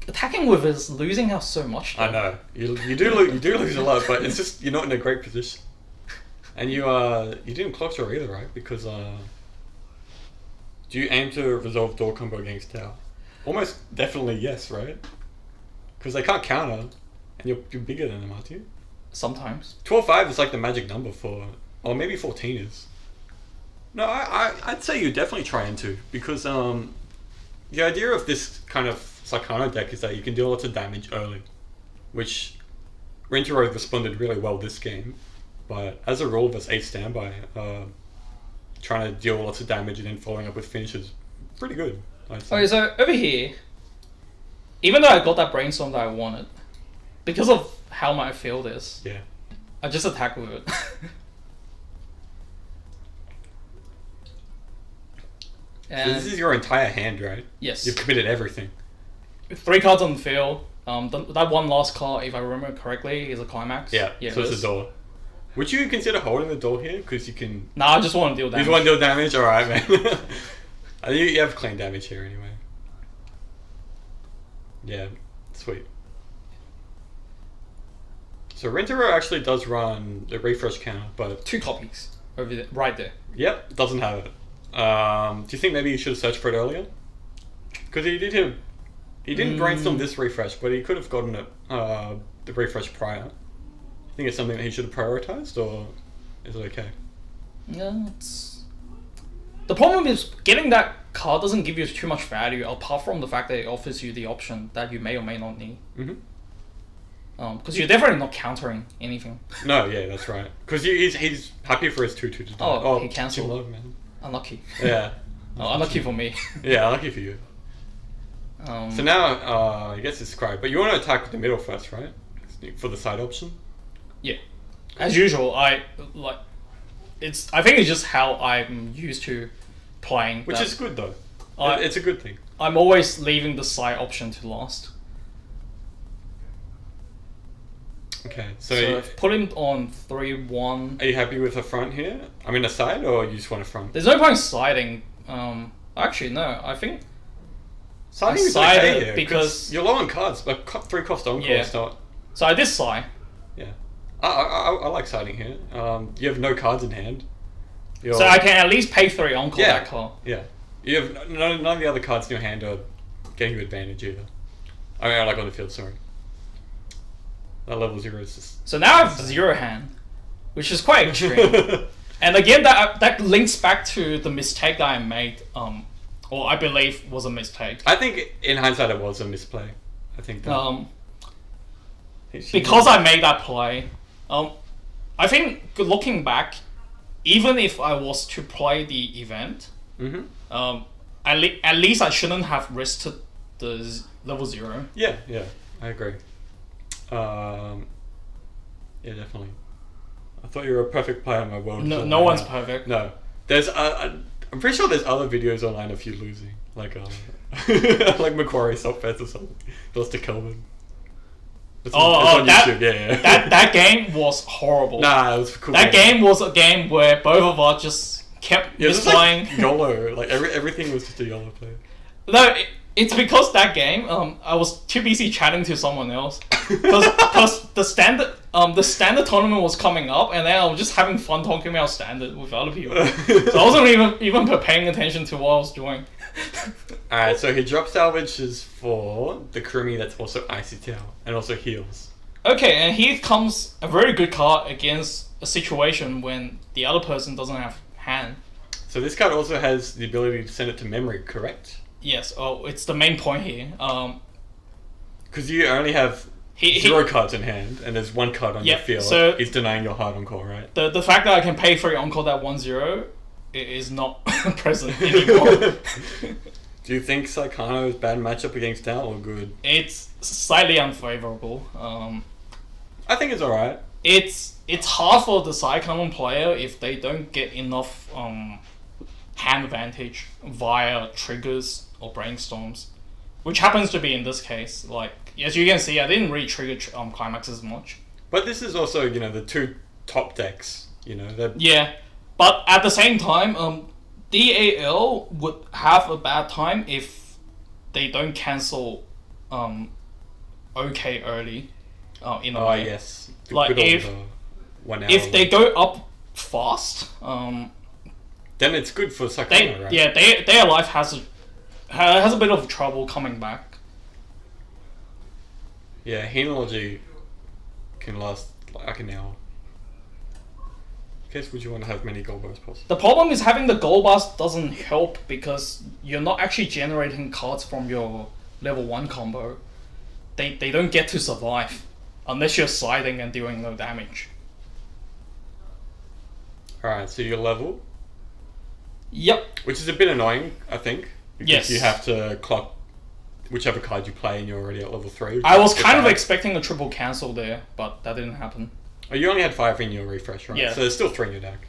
Attacking with is losing out so much. Though. I know you do lose a lot, but it's just you're not in a great position, and you didn't clock draw either, right? Because do you aim to resolve door combo against tower? Almost definitely yes, right? Because they can't counter, and you're bigger than them, aren't you? Sometimes 12-5 is like the magic number for, or maybe 14 is. No, I'd say you definitely try into because the idea of this kind of Saekano deck is that you can deal lots of damage early, which Rintaro responded really well this game, but as a rule versus 8 standby, trying to deal lots of damage and then following up with finishes, pretty good. I'd say. Okay, so over here, even though I got that brainstorm that I wanted, because of how my field is, I just attack with it. So this is your entire hand, right? Yes. You've committed everything. 3 cards on the field. That one last card, if I remember correctly, is a climax. Yeah, so it's a door. Would you consider holding the door here? Because you can... Nah, I just want to deal damage. You just want to deal damage? Alright, man. I think you have clean damage here anyway. Yeah, sweet. So Rintaro actually does run the refresh counter, but... 2 copies over there, right there. Yep, doesn't have it. Do you think maybe you should have searched for it earlier? Because he didn't brainstorm this refresh, but he could have gotten it the refresh prior. You think it's something that he should have prioritized, or is it okay? Yeah, the problem is getting that card doesn't give you too much value, apart from the fact that it offers you the option that you may or may not need. Because you're definitely not countering anything. No, yeah, that's right. Because he's happy for his 2-2 to die. Oh, he cancelled. Too low, man. Unlucky. Yeah. Unlucky for me. Yeah, unlucky for you. So now, I guess it's Cry, but you want to attack with the middle first, right? For the side option? Yeah. As usual, I think it's just how I'm used to playing. Which is good though. It's a good thing. I'm always leaving the side option to last. Okay, so I've put him on 3-1. Are you happy with the front here? I mean, a side, or you just want a front? There's no point sliding. Actually, no. I think siding is okay here because you're low on cards, but 3 cost encore is not. So I did side. Yeah, I like siding here. You have no cards in hand. So I can at least pay 3 encore that card. Yeah, you have none of the other cards in your hand are getting you advantage either. I mean, I like on the field. Sorry. That level 0 is just... So now I have 0 hand, which is quite extreme. And again, that links back to the mistake that I made, or I believe was a mistake. I think in hindsight it was a misplay. I think that... because I made that play, I think looking back, even if I was to play the event, at least I shouldn't have risked the level 0. Yeah, I agree. Yeah, definitely. I thought you were a perfect player in my world. No one's perfect. No, there's I'm pretty sure there's other videos online of you losing, like like Macquarie Softbets or something. Lost to Kelvin. It's on YouTube. Yeah. That game was horrible. Nah, it was cool. That game was a game where both of us just kept misplaying. Like YOLO, like everything was just a YOLO play. No. It's because that game, I was too busy chatting to someone else. Because the standard tournament was coming up, and then I was just having fun talking about standard with other people. So I wasn't even paying attention to what I was doing. Alright, so he drop salvages for the Kurumi that's also Icy Tail and also heals. Okay, and here comes a very good card against a situation when the other person doesn't have hand. So this card also has the ability to send it to memory, correct? Yes, it's the main point here. Because you only have 0 cards in hand, and there's 1 card on your field. So he's denying your hard on call, right? The fact that I can pay for your on-call that 1-0 is not present anymore. Do you think Saekano is bad matchup against Dal or good? It's slightly unfavorable. I think it's alright. It's hard for the Saekano player if they don't get enough hand advantage via triggers or brainstorms, which happens to be in this case. Like, as you can see, I didn't really trigger climax as much. But this is also, the 2 top decks. Yeah, but at the same time, DAL would have a bad time if they don't cancel OK early. In a way. Yes. Like if 1 hour. If they go up fast, then it's good for Saekano, right? Yeah, their life has a bit of trouble coming back. Yeah, Henology can last like an hour. I guess would you want to have many gold bars possible? The problem is having the gold bars doesn't help because you're not actually generating cards from your level 1 combo. They don't get to survive unless you're sliding and doing no damage. Alright, so you're level. Yep. Which is a bit annoying, I think. Because Yes. you have to clock whichever card you play and you're already at level 3. I was kind of expecting a triple cancel there, but that didn't happen. Oh, you only had 5 in your refresh, right? Yeah. So there's still 3 in your deck.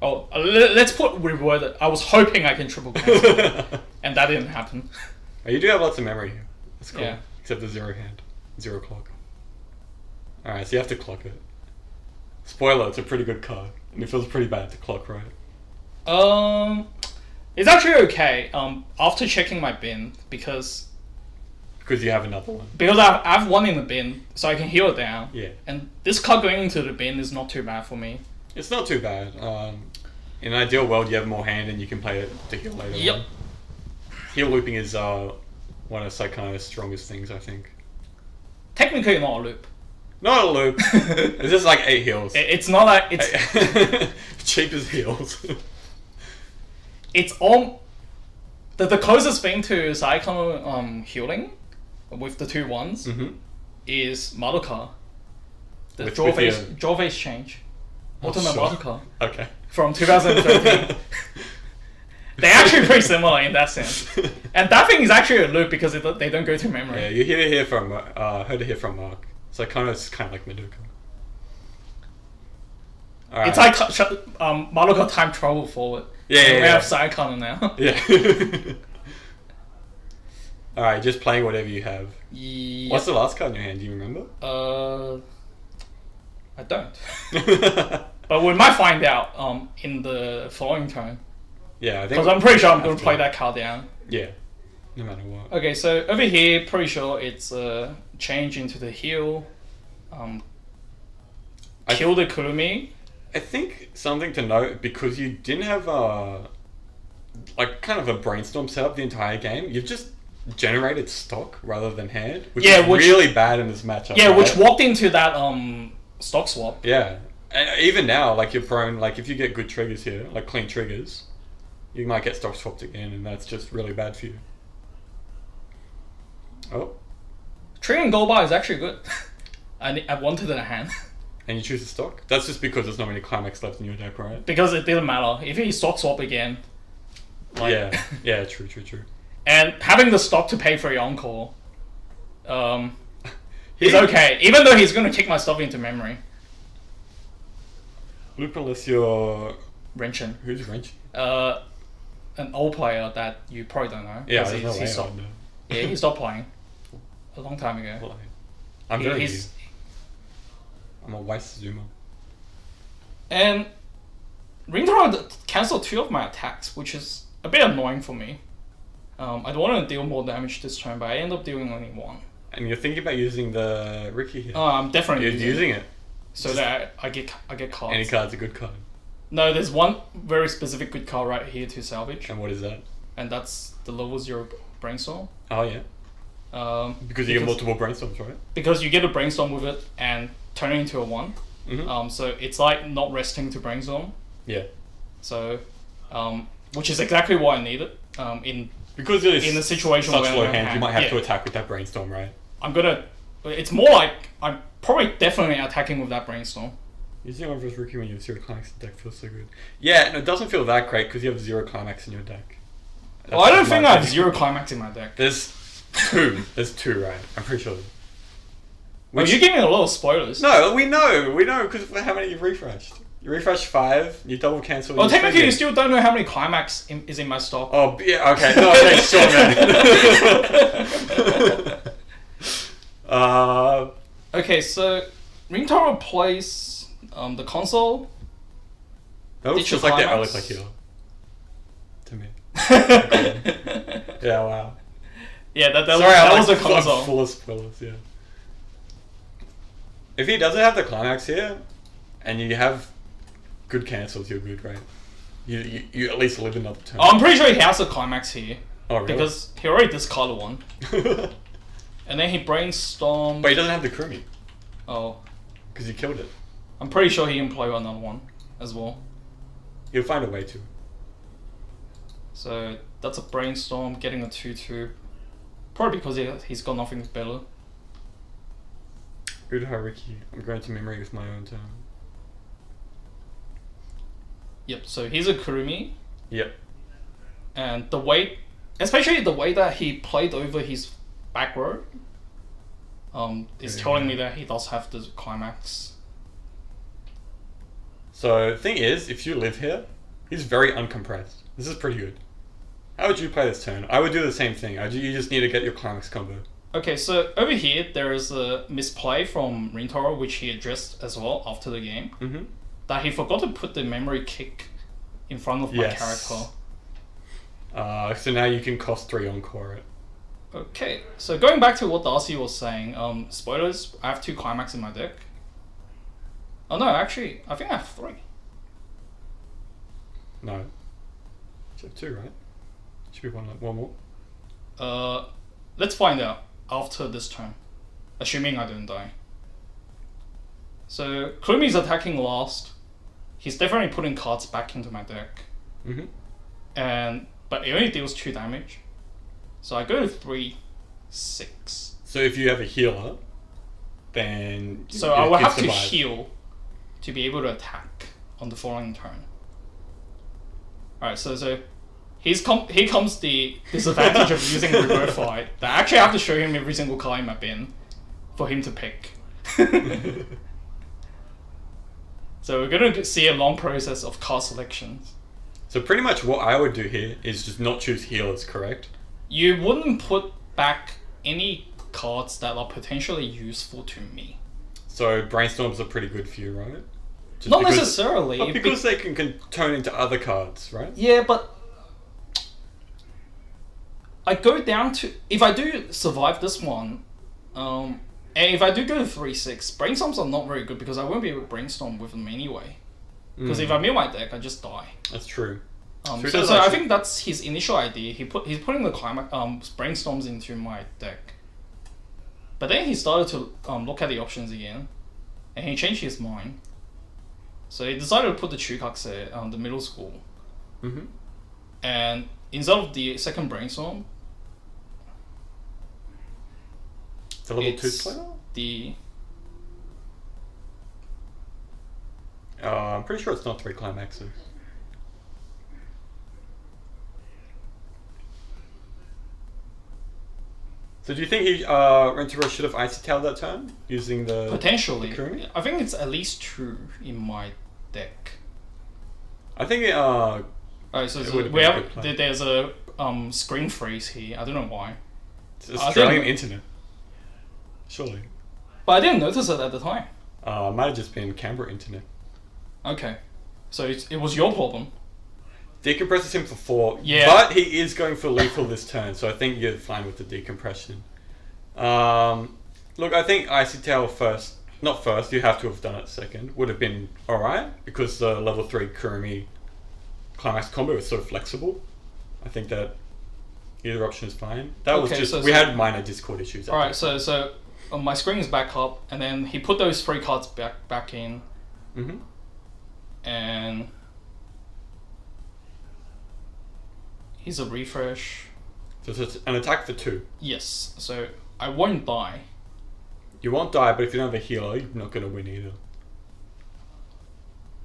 Oh, let's reword it. I was hoping I can triple cancel, and that didn't happen. Oh, you do have lots of memory here. That's cool. Yeah. Except the 0 hand. 0 clock. Alright, so you have to clock it. Spoiler, it's a pretty good card. And it feels pretty bad to clock, right? It's actually okay. After checking my bin, because you have another one. Because I have 1 in the bin, so I can heal it down. Yeah. And this card going into the bin is not too bad for me. It's not too bad. In an ideal world, you have more hand and you can play it to heal later. Yep. On. Heal looping is one of Saekano's strongest things, I think. Technically not a loop. Not a loop. It's just like 8 heals. It's not like it's Cheap as heals. it's all the closest thing to Saekano healing with the 2 1s is Madoka. The draw face change. Ultimate Madoka. Okay. From 2013. They're actually pretty similar in that sense. And that thing is actually a loop because they don't go to memory. Yeah, you heard it here from Mark. Saekano's kind of like Madoka. Alright. It's like Madoka time travel forward. Yeah, We yeah. have Saekano now. Yeah. Alright, just playing whatever you have. Yep. What's the last card in your hand? Do you remember? I don't. But we might find out in the following turn. Yeah, I think. Because I'm pretty sure I'm going to play that card down. Yeah, no matter what. Okay, so over here, pretty sure it's change into the heal. Kill the Kurumi. I think something to note, because you didn't have kind of a brainstorm setup the entire game, you've just generated stock rather than hand, which is really bad in this matchup. Yeah, right? which walked into that stock swap. Yeah, and even now, like you're prone, like if you get good triggers here, like clean triggers, you might get stock swapped again, and that's just really bad for you. Oh. Triggering gold bar is actually good. I wanted it in hand. And you choose the stock? That's just because there's not many climax left in your deck, right? Because it didn't matter. If he stock swap again. Yeah, true. And having the stock to pay for your on-call is okay. Even though he's going to kick my stuff into memory. Loop unless you're... Wrenchen. Who's Wrenchen? An old player that you probably don't know. Yeah, there's no way he I stopped. would know. Yeah, he stopped playing a long time ago. Well, I'm very new. He's- I'm a Weiss Zoomer. And Rintaro cancelled 2 of my attacks, which is a bit annoying for me. I don't want to deal more damage this turn, but I end up dealing only 1. And you're thinking about using the Ricky here. I'm definitely You're using it. so that I get cards. Any card's a good card. No, there's one very specific good card right here to salvage. And what is that? and that's the level 0 brainstorm. Oh yeah. Because you get multiple brainstorms, right? Because you get a brainstorm with it and turn it into a 1. Mm-hmm. So it's like not resting to brainstorm. Yeah. So, which is exactly what I needed. Because it is in a situation such where low I'm hands, you might have to yeah. attack with that brainstorm, right? It's more like I'm probably definitely attacking with that brainstorm. Using one versus Rookie when you have 0 climax in the deck feels so good. Yeah, no, it doesn't feel that great because you have 0 climax in your deck. Well, I don't think I have 0 climax in my deck. There's 2. There's 2, right? I'm pretty sure. Well, you're giving a lot of spoilers. No, we know because how many you've refreshed. You refresh 5, you double cancel. Well, technically, you still don't know how many climax is in my stock. Oh, yeah, okay. No, okay, sure, man. Okay, so Rintaro plays the console. That looks just like the early play here. To me. Yeah, wow. Yeah, that Sorry, was the console. I'm full of spoilers, yeah. If he doesn't have the climax here, and you have good cancels, you're good, right? You at least live another turn. Oh, I'm pretty sure he has a climax here. Oh, really? Because he already discarded 1. And then he brainstormed. But he doesn't have the Kurumi. Oh. Because you killed it. I'm pretty sure he can play another 1 as well. He'll find a way to. So that's a brainstorm, getting a 2/2. Probably because he's got nothing better. Good Haruki. I'm going to memory with my own turn. Yep, so he's a Kurumi. Yep. And the way, especially the way that he played over his back row, is telling me that he does have the climax. So the thing is, if you live here, he's very uncompressed. This is pretty good. How would you play this turn? I would do the same thing. You just need to get your climax combo. Okay, so over here there is a misplay from Rintaro, which he addressed as well after the game. Mm-hmm. That he forgot to put the memory kick in front of my character. So now you can cost 3 encore it. Okay, so going back to what Darcy was saying, spoilers, I have 2 climax in my deck. Oh no, actually, I think I have 3. No. You have 2, right? Should be one more. Let's find out after this turn, assuming I don't die. So Kurumi's attacking last. He's definitely putting cards back into my deck. Mm-hmm. But it only deals 2 damage. So I go to 3, 6. So if you have a healer, then so I will have to heal to be able to attack on the following turn. Alright, so here comes the disadvantage of using reverse fight. That I actually have to show him every single card in my bin for him to pick. So we're going to see a long process of card selections. So pretty much what I would do here is just not choose healers, correct? You wouldn't put back any cards that are potentially useful to me. So brainstorms are pretty good for you, right? Just not necessarily. But because they can turn into other cards, right? Yeah, but I go down to, if I do survive this one, and if I do go to 3/6, brainstorms are not very good because I won't be able to brainstorm with them anyway. Because if I mill my deck, I just die. That's true. So I think that's his initial idea. He's putting the brainstorms into my deck. But then he started to look at the options again, and he changed his mind. So he decided to put the Chukakse on the middle school. Mm-hmm. And instead of the second brainstorm, it's a level 2 player? I'm pretty sure it's not 3 climaxes. So do you think Rintaro should have icy-tailed that turn using the potentially? The I think it's at least 2 in my deck. I think there's a screen freeze here. I don't know why. It's Australian internet. Surely. But I didn't notice it at the time. It might have just been Canberra internet. Okay. So it was your problem. Decompresses him for 4. Yeah. But he is going for lethal this turn, so I think you're fine with the decompression. Look, I think Icy Tail first, not first, you have to have done it second, would have been alright, because the level 3 Kurumi climax combo is so flexible. I think that Either option is fine. That was Okay, just... so- we so- had minor Discord issues. Alright, so my screen is back up, and then he put those 3 cards back in, Mm-hmm. and here's a refresh. So it's an attack for 2. Yes, so I won't die. You won't die, but if you don't have a healer, you're not going to win either.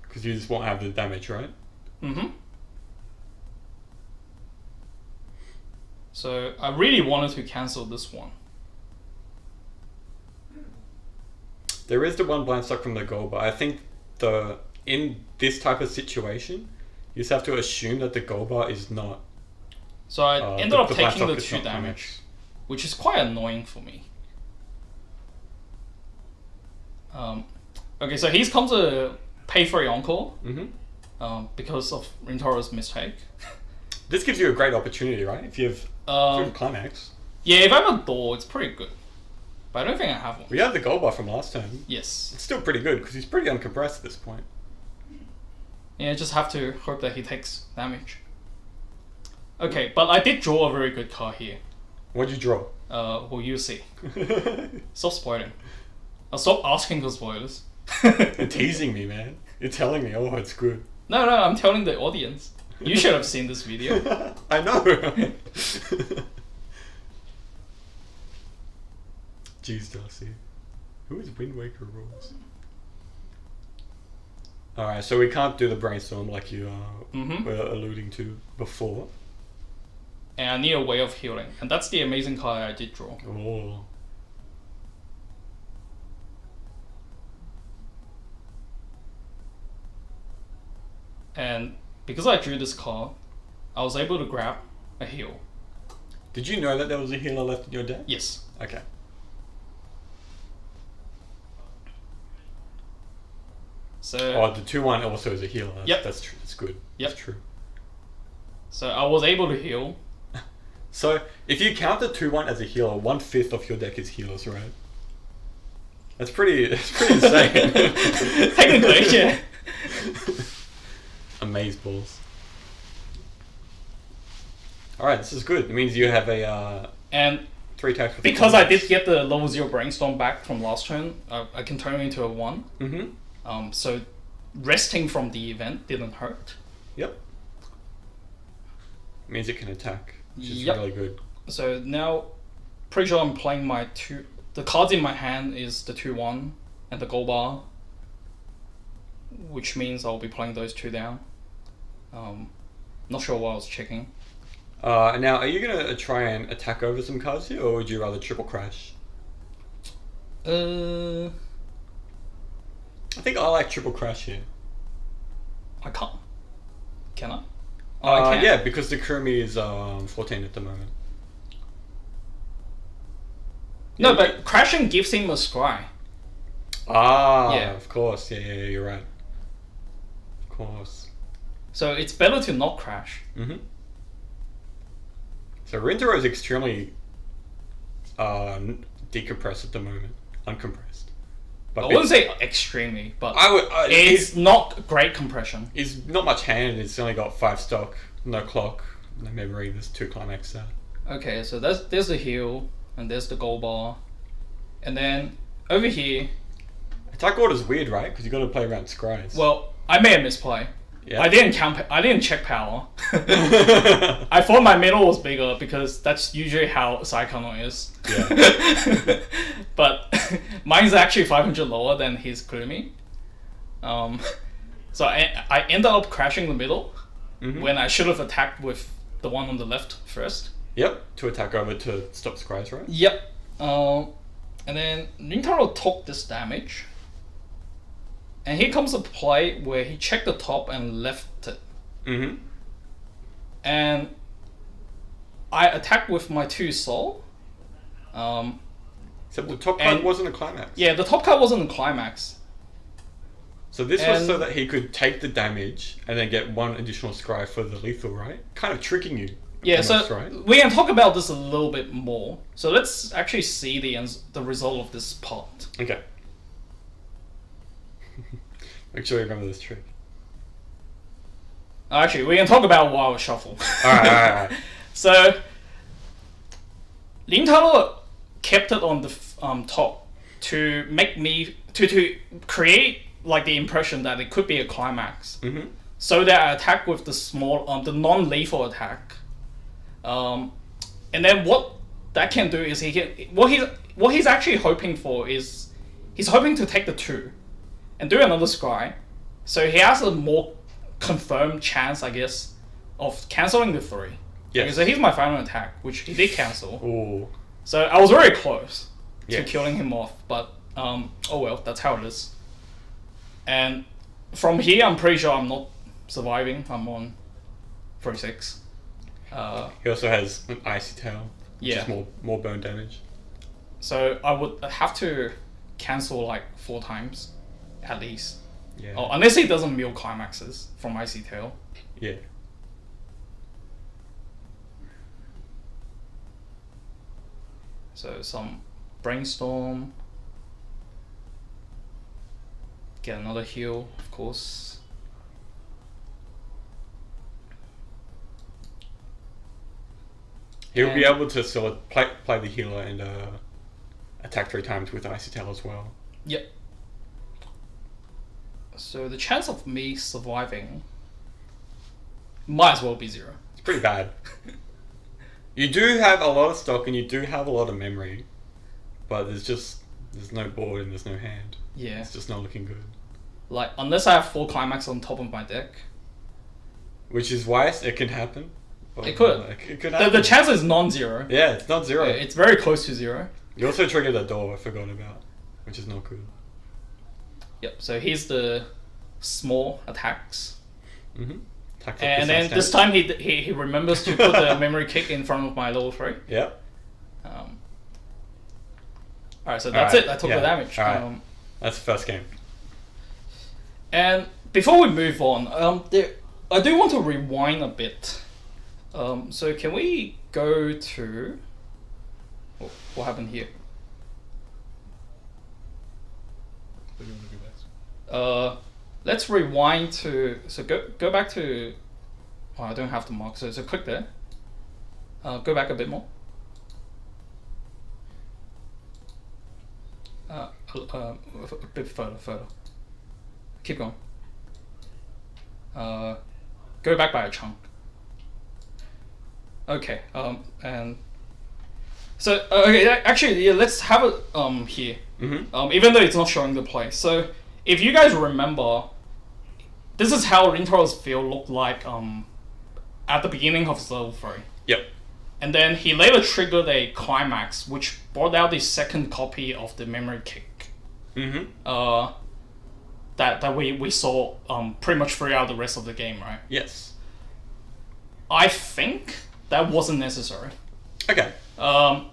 Because you just won't have the damage, right? Mm-hmm. So I really wanted to cancel this one. There is the one blind stock from the goal, but I think in this type of situation, you just have to assume that the goal bar is not... So I ended up blind taking stock the is 2 not damage, which is quite annoying for me. Okay, so here's comes a pay 3 encore, because of Rintaro's mistake. This gives you a great opportunity, right? If you have climax. Yeah, if I have a door, it's pretty good. But I don't think I have one. We had the goal bar from last turn. Yes. It's still pretty good because he's pretty uncompressed at this point. Yeah, just have to hope that he takes damage. Okay, but I did draw a very good card here. What'd you draw? Well, you'll see. Stop spoiling. Stop asking for spoilers. You're teasing me, man. You're telling me, oh, it's good. No, I'm telling the audience. You should have seen this video. I know. Jeez, Darcy. Who is Wind Waker rules? Alright, so we can't do the brainstorm like you were alluding to before. And I need a way of healing. And that's the amazing card I did draw. Oh. And because I drew this card, I was able to grab a heal. Did you know that there was a healer left in your deck? Yes. Okay. So Oh, the 2-1 also is a healer. Yep. That's true. That's good. Yep. That's true. So I was able to heal. So, if you count the 2-1 as a healer, 1/5 of your deck is healers, right? That's pretty insane. Technically, yeah. Amaze balls. Alright, this is good. It means you have a And 3 attacks with because I did get the level 0 brainstorm back from last turn, I can turn it into a 1. Mm-hmm. So resting from the event didn't hurt. Yep. Means it can attack, which is Yep. really good. So now, pretty sure I'm playing my 2... The cards in my hand is the 2-1 and the gold bar, which means I'll be playing those 2 down. Not sure what I was checking. Now, are you going to try and attack over some cards here, or would you rather triple crash? I I think I like triple crash here. can't. Can I? Oh, I can. Yeah, because the Kurumi is 14 at the moment. No, but crashing gives him a scry. Ah, Yeah. of course. Yeah, you're right. Of course. So it's better to not crash. Mm-hmm. So Rintaro is extremely decompressed at the moment, uncompressed. But I wouldn't say extremely, but I would. it's not great compression. He's not much hand. It's only got 5 stock, no clock, no memory. There's 2 climax there. Okay, so there's the heal, and there's the gold bar. And then over here, Attack order's weird, right? Because you got to play around scries. well, I made a misplay. Yeah. I didn't check power. I thought my middle was bigger because that's usually how Saekano is. Yeah. But mine's actually 500 lower than his Kurumi. So I ended up crashing the middle when I should have attacked with the one on the left first. Yep. To attack over to stop scries, right? Yep. And then Rintaro took this damage. And here comes a play where he checked the top and left it. Mm-hmm. And I attacked with my 2 soul. Except the top card and- wasn't a climax. Yeah, the top card wasn't a climax. So this was And- so that he could take the damage and then get 1 additional scry for the lethal, right? Kind of tricking you. Yeah, almost, so right? we can talk about this a little bit more. So let's actually see the result of this part. Okay. Make sure you remember this trick. Actually, we can talk about Wild Shuffle. Alright. So Rintaro kept it on the top to make me to create like the impression that it could be a climax. Mm-hmm. So that I attack with the small the non-lethal attack, and then what that can do is he can what he's actually hoping for is he's hoping to take the 2 and do another scry, so he has a more confirmed chance, I guess, of cancelling the 3. Yes. Okay, so here's my final attack, which he did cancel. Ooh. So I was very close to Yes. killing him off, but oh well, that's how it is. And from here, I'm pretty sure I'm not surviving. I'm on 36. He also has an icy tail, which Yeah. is more burn damage. So I would have to cancel like 4 times, at least. Yeah. Oh, unless he doesn't mill climaxes from Icy Tail. Yeah. So some brainstorm. Get another heal, of course. He'll be And- able to sort of play the healer and attack 3 times with icy tail as well. Yep. So the chance of me surviving might as well be 0. It's pretty bad. You do have a lot of stock and you do have a lot of memory, but there's no board and there's no hand. Yeah. It's just not looking good. Like, unless I have 4 climax on top of my deck. Which is why it can happen. But It could. It could happen. The chance is non-zero. Yeah, it's not 0. It's very close to 0. You also triggered a door I forgot about, which is not good. Yep, so here's the small attacks. Mm-hmm. And then this time he remembers to put the memory kick in front of my level 3. Yep. Alright, so that's Alright, it. I took yeah, the damage. alright. That's the first game. And before we move on, I do want to rewind a bit. So can we go to... Oh, what happened here? What do you want to do next? Let's rewind to... So go back to... Oh, I don't have the mark, so click there. Go back a bit more. A bit further. Keep going. Go back by a chunk. Okay, and... So, okay, actually, yeah, let's have it here. Mm-hmm. Even though it's not showing the play. So, if you guys remember, this is how Rintaro's field looked like at the beginning of his level 3. Yep. And then he later triggered a climax, which brought out the second copy of the memory kick. Mm-hmm. That we saw pretty much throughout the rest of the game, right? Yes. I think that wasn't necessary. Okay. I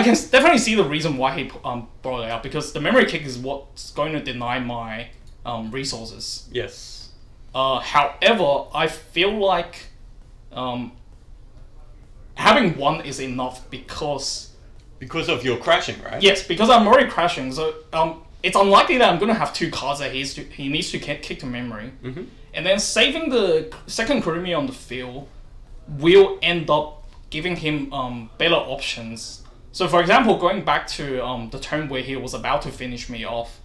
can definitely see the reason why he brought it out, because the memory kick is what's going to deny my resources. Yes. However, I feel like having 1 is enough because of your crashing, right? yes, because I'm already crashing. So it's unlikely that I'm gonna have 2 cards that he needs to kick to memory, Mm-hmm. and then saving the second Kurumi on the field will end up giving him better options. So for example, going back to the turn where he was about to finish me off,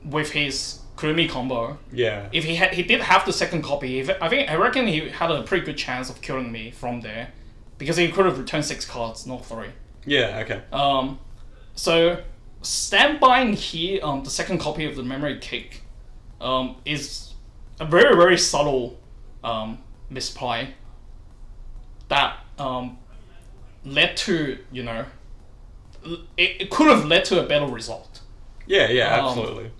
with his Kurumi combo. Yeah. If he did have the second copy, I reckon he had a pretty good chance of killing me from there, because he could have returned 6 cards, not 3. Yeah, okay. So standbying here, the second copy of the memory kick, is a very, very subtle misplay that led to, it could have led to a better result. Yeah, absolutely.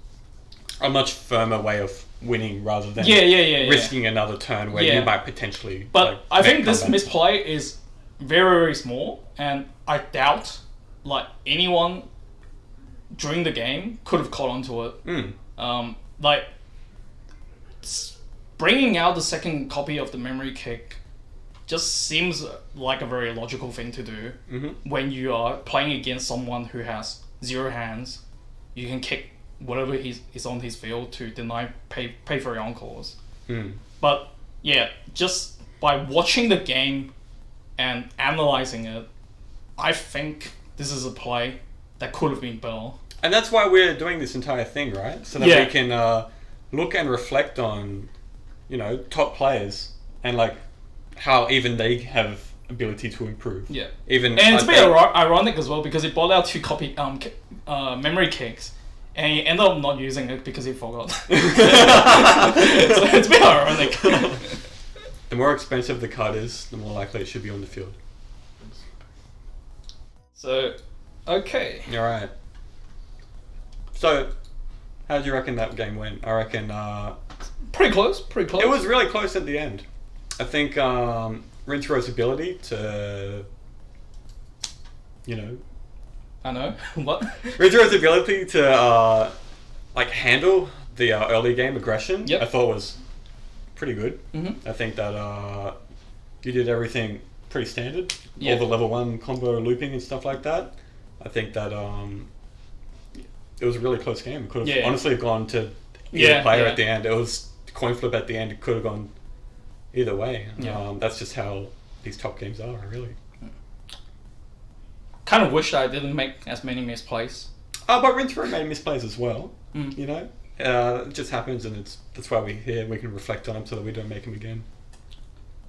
A much firmer way of winning rather than Yeah. risking another turn where Yeah. you might potentially... But I think this comeback. misplay is very, very small, and I doubt anyone during the game could have caught onto it. Bringing out the second copy of the memory kick just seems like a very logical thing to do. When you are playing against someone who has 0 hands. You can kick whatever is on his field to deny pay for your encores. But yeah, just by watching the game and analyzing it, I think this is a play that could have been better. And that's why we're doing this entire thing, right? So that Yeah. we can look and reflect on, top players and like how even they have ability to improve. Yeah. Even And it's a bit ironic as well because he bought out 2 copy memory cakes. And he ended up not using it because he forgot. So it's a bit ironic. The more expensive the card is, the more likely it should be on the field. So, okay. All right. So, how do you reckon that game went? I reckon Pretty close. it was really close at the end. I think Rintaro's ability to, I know. What? Rintaro's ability to handle the early game aggression, Yep. I thought was pretty good. Mm-hmm. I think that you did everything pretty standard. Yeah. All the level 1 combo looping and stuff like that. I think that it was a really close game. It could have honestly gone to either player at the end. It was coin flip at the end. It could have gone either way. Yeah. That's just how these top games are, really. Kind of wish I didn't make as many misplays. But Rintaro made misplays as well. Mm. It just happens, and that's why we're here. We can reflect on them so that we don't make them again.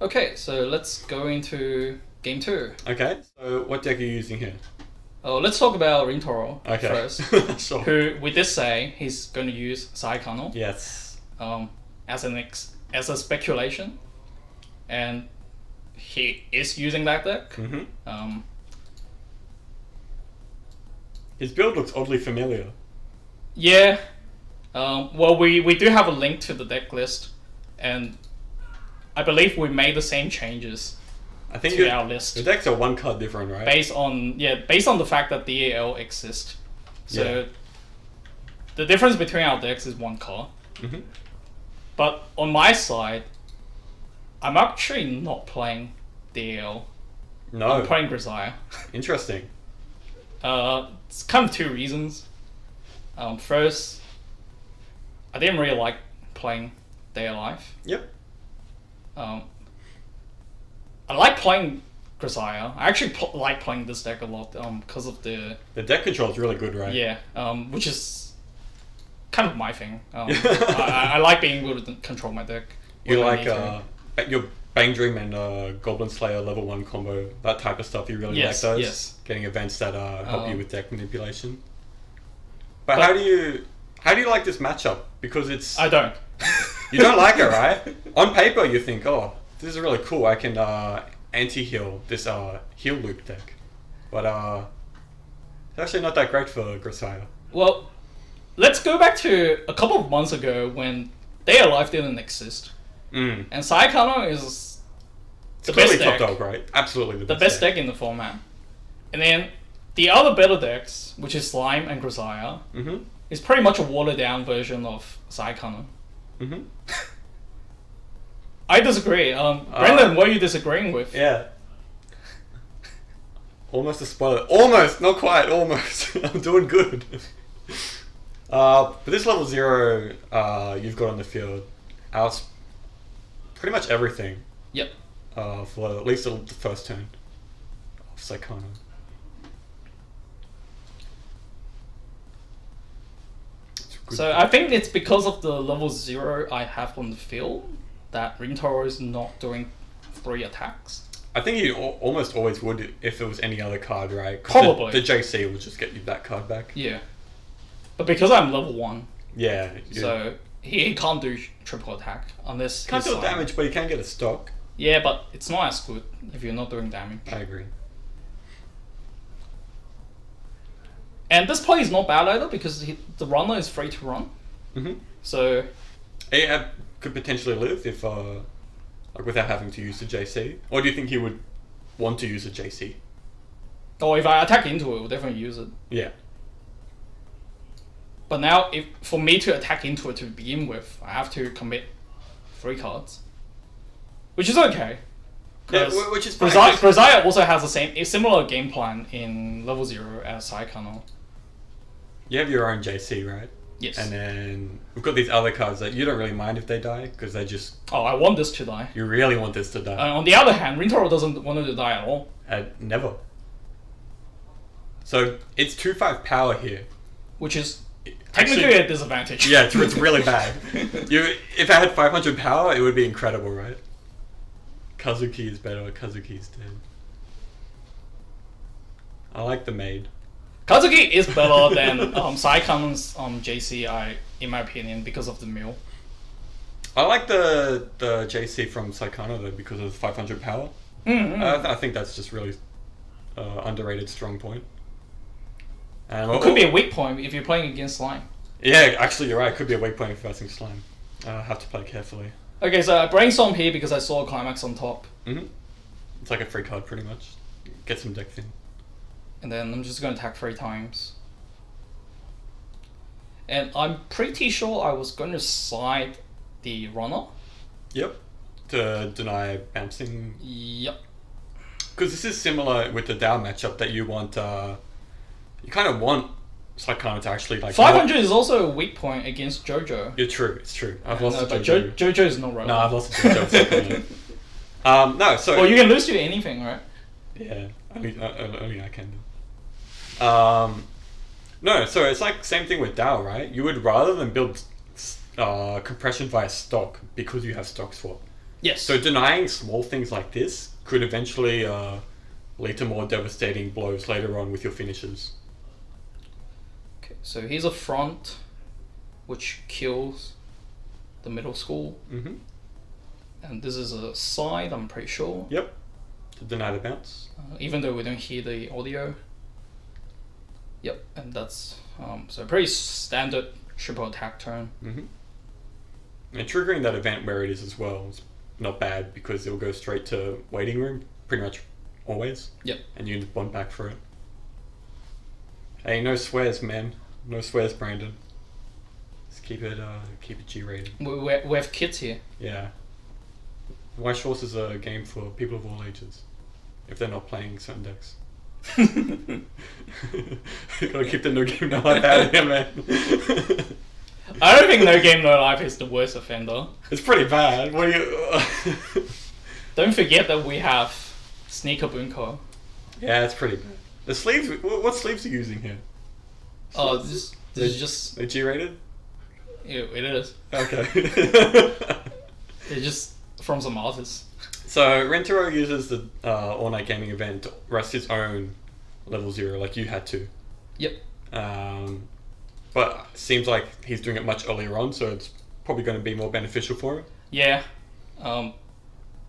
Okay, so let's go into game 2. Okay, so what deck are you using here? Let's talk about Rintaro first. Sure. Who we did say he's going to use Saekano. Yes. As a speculation, and he is using that deck. Mm-hmm. His build looks oddly familiar. Yeah. Well, we do have a link to the deck list, and I believe we made the same changes I think to our list. The decks are 1 card different, right? Based on the fact that DAL exists. So the difference between our decks is 1 card. Mm-hmm. But on my side, I'm actually not playing DAL. No. I'm playing Grisaia. Interesting. It's kind of 2 reasons. First, I didn't really like playing Day Alive. Yep. I like playing Grisaia. I actually like playing this deck a lot because of the deck control is really good, right? Yeah, which is kind of my thing. I like being able to control my deck. You like your Bang Dream and Goblin Slayer level 1 combo, that type of stuff. You really like those? Yes. Getting events that help you with deck manipulation. But how do you like this matchup? Because it's I don't. You don't like it, right? On paper, you think, oh, this is really cool. I can anti-heal this heal loop deck. But it's actually not that great for Grisaia. Well, let's go back to a couple of months ago when Day Alive didn't exist. Mm. And Saekano is the Clearly best deck. top dog, right? Absolutely The best deck in the format. And then the other better decks, which is Slime and Grisaia, Mm-hmm. is pretty much a watered down version of Saekano. Mm-hmm. I disagree. Brendan, what are you disagreeing with? Yeah. Almost a spoiler. Almost, not quite, almost. I'm doing good. But this level 0 you've got on the field, outs pretty much everything. Yep. For at least the first turn of Saekano. So I think it's because of the level 0 I have on the field that Rintaro is not doing 3 attacks. I think you almost always would if it was any other card, right? 'Cause Probably. The JC will just get you that card back. Yeah. But because I'm level 1, Yeah. so he can't do triple attack unless Can't he's do damage, but you can get a stock. Yeah, but it's not as good if you're not doing damage. I agree. And this play is not bad either because the runner is free to run. Mm-hmm. So It could potentially live if, without having to use the JC. Or do you think he would want to use a JC? or if I attack into it, we'll definitely use it. Yeah. But now, if for me to attack into it to begin with, I have to commit 3 cards, which is okay. Yeah, which is fine. Grisaia also has a similar game plan in level 0 as Saekano. You have your own JC, right? Yes. And then we've got these other cards that you don't really mind if they die because they just... Oh, I want this to die. You really want this to die. On the other hand, Rintaro doesn't want it to die at all. Never. So it's 2/5 power here. Which is technically a disadvantage. Yeah, it's really bad. If I had 500 power, it would be incredible, right? Kazuki is better. Kazuki's dead. I like the maid. Kazuki is better than Saekano's JC, in my opinion, because of the mill. I like the JC from Saekano though because of 500 power. I think that's just really underrated strong point. And it could be a weak point if you're playing against slime. Yeah, actually you're right. It could be a weak point if you're facing slime. I have to play carefully. Okay, so I brainstorm here because I saw a climax on top. It's like a free card pretty much. Get some deck thin. And then I'm just going to attack 3 times. And I'm pretty sure I was going to side the runner. Yep. To deny bouncing. Yep. Because this is similar with the Dow matchup that you want... you kind of want Saekano to actually like... 500 is also a weak point against JoJo. You're true, it's true. I've lost but JoJo. JoJo is not relevant. No, I've lost to JoJo. No, so... Well, you can lose to anything, right? Yeah, only I can do. No, so it's like same thing with Dow, right? You would rather than build compression via stock because you have stock swap. Yes. So denying small things like this could eventually lead to more devastating blows later on with your finishes. Okay, so here's a front, which kills the middle school. And this is a side, I'm pretty sure. Yep. To deny the bounce. Even though we don't hear the audio. Yep, and that's so pretty standard triple attack turn. And triggering that event where it is as well is not bad because it'll go straight to waiting room pretty much always. Yep. And you bond back for it. Hey, no swears, man. No swears, Brandon. Just keep it G-rated. We have kids here. Yeah. Weiss Schwarz is a game for people of all ages, if they're not playing certain decks. Gotta keep the no game no life out of here, man. I don't think no game no life is the worst offender. It's pretty bad. What do you? Don't forget that we have Sneaker Bunko. Yeah, it's pretty bad. The sleeves. What sleeves are you using here? Oh, this is just. They're G-rated. Yeah, it is. Okay. They're just from some artists. So Rintaro uses the all-night gaming event to rest his own level 0, like you had to. Yep. But seems like he's doing it much earlier on, so it's probably going to be more beneficial for him. Yeah.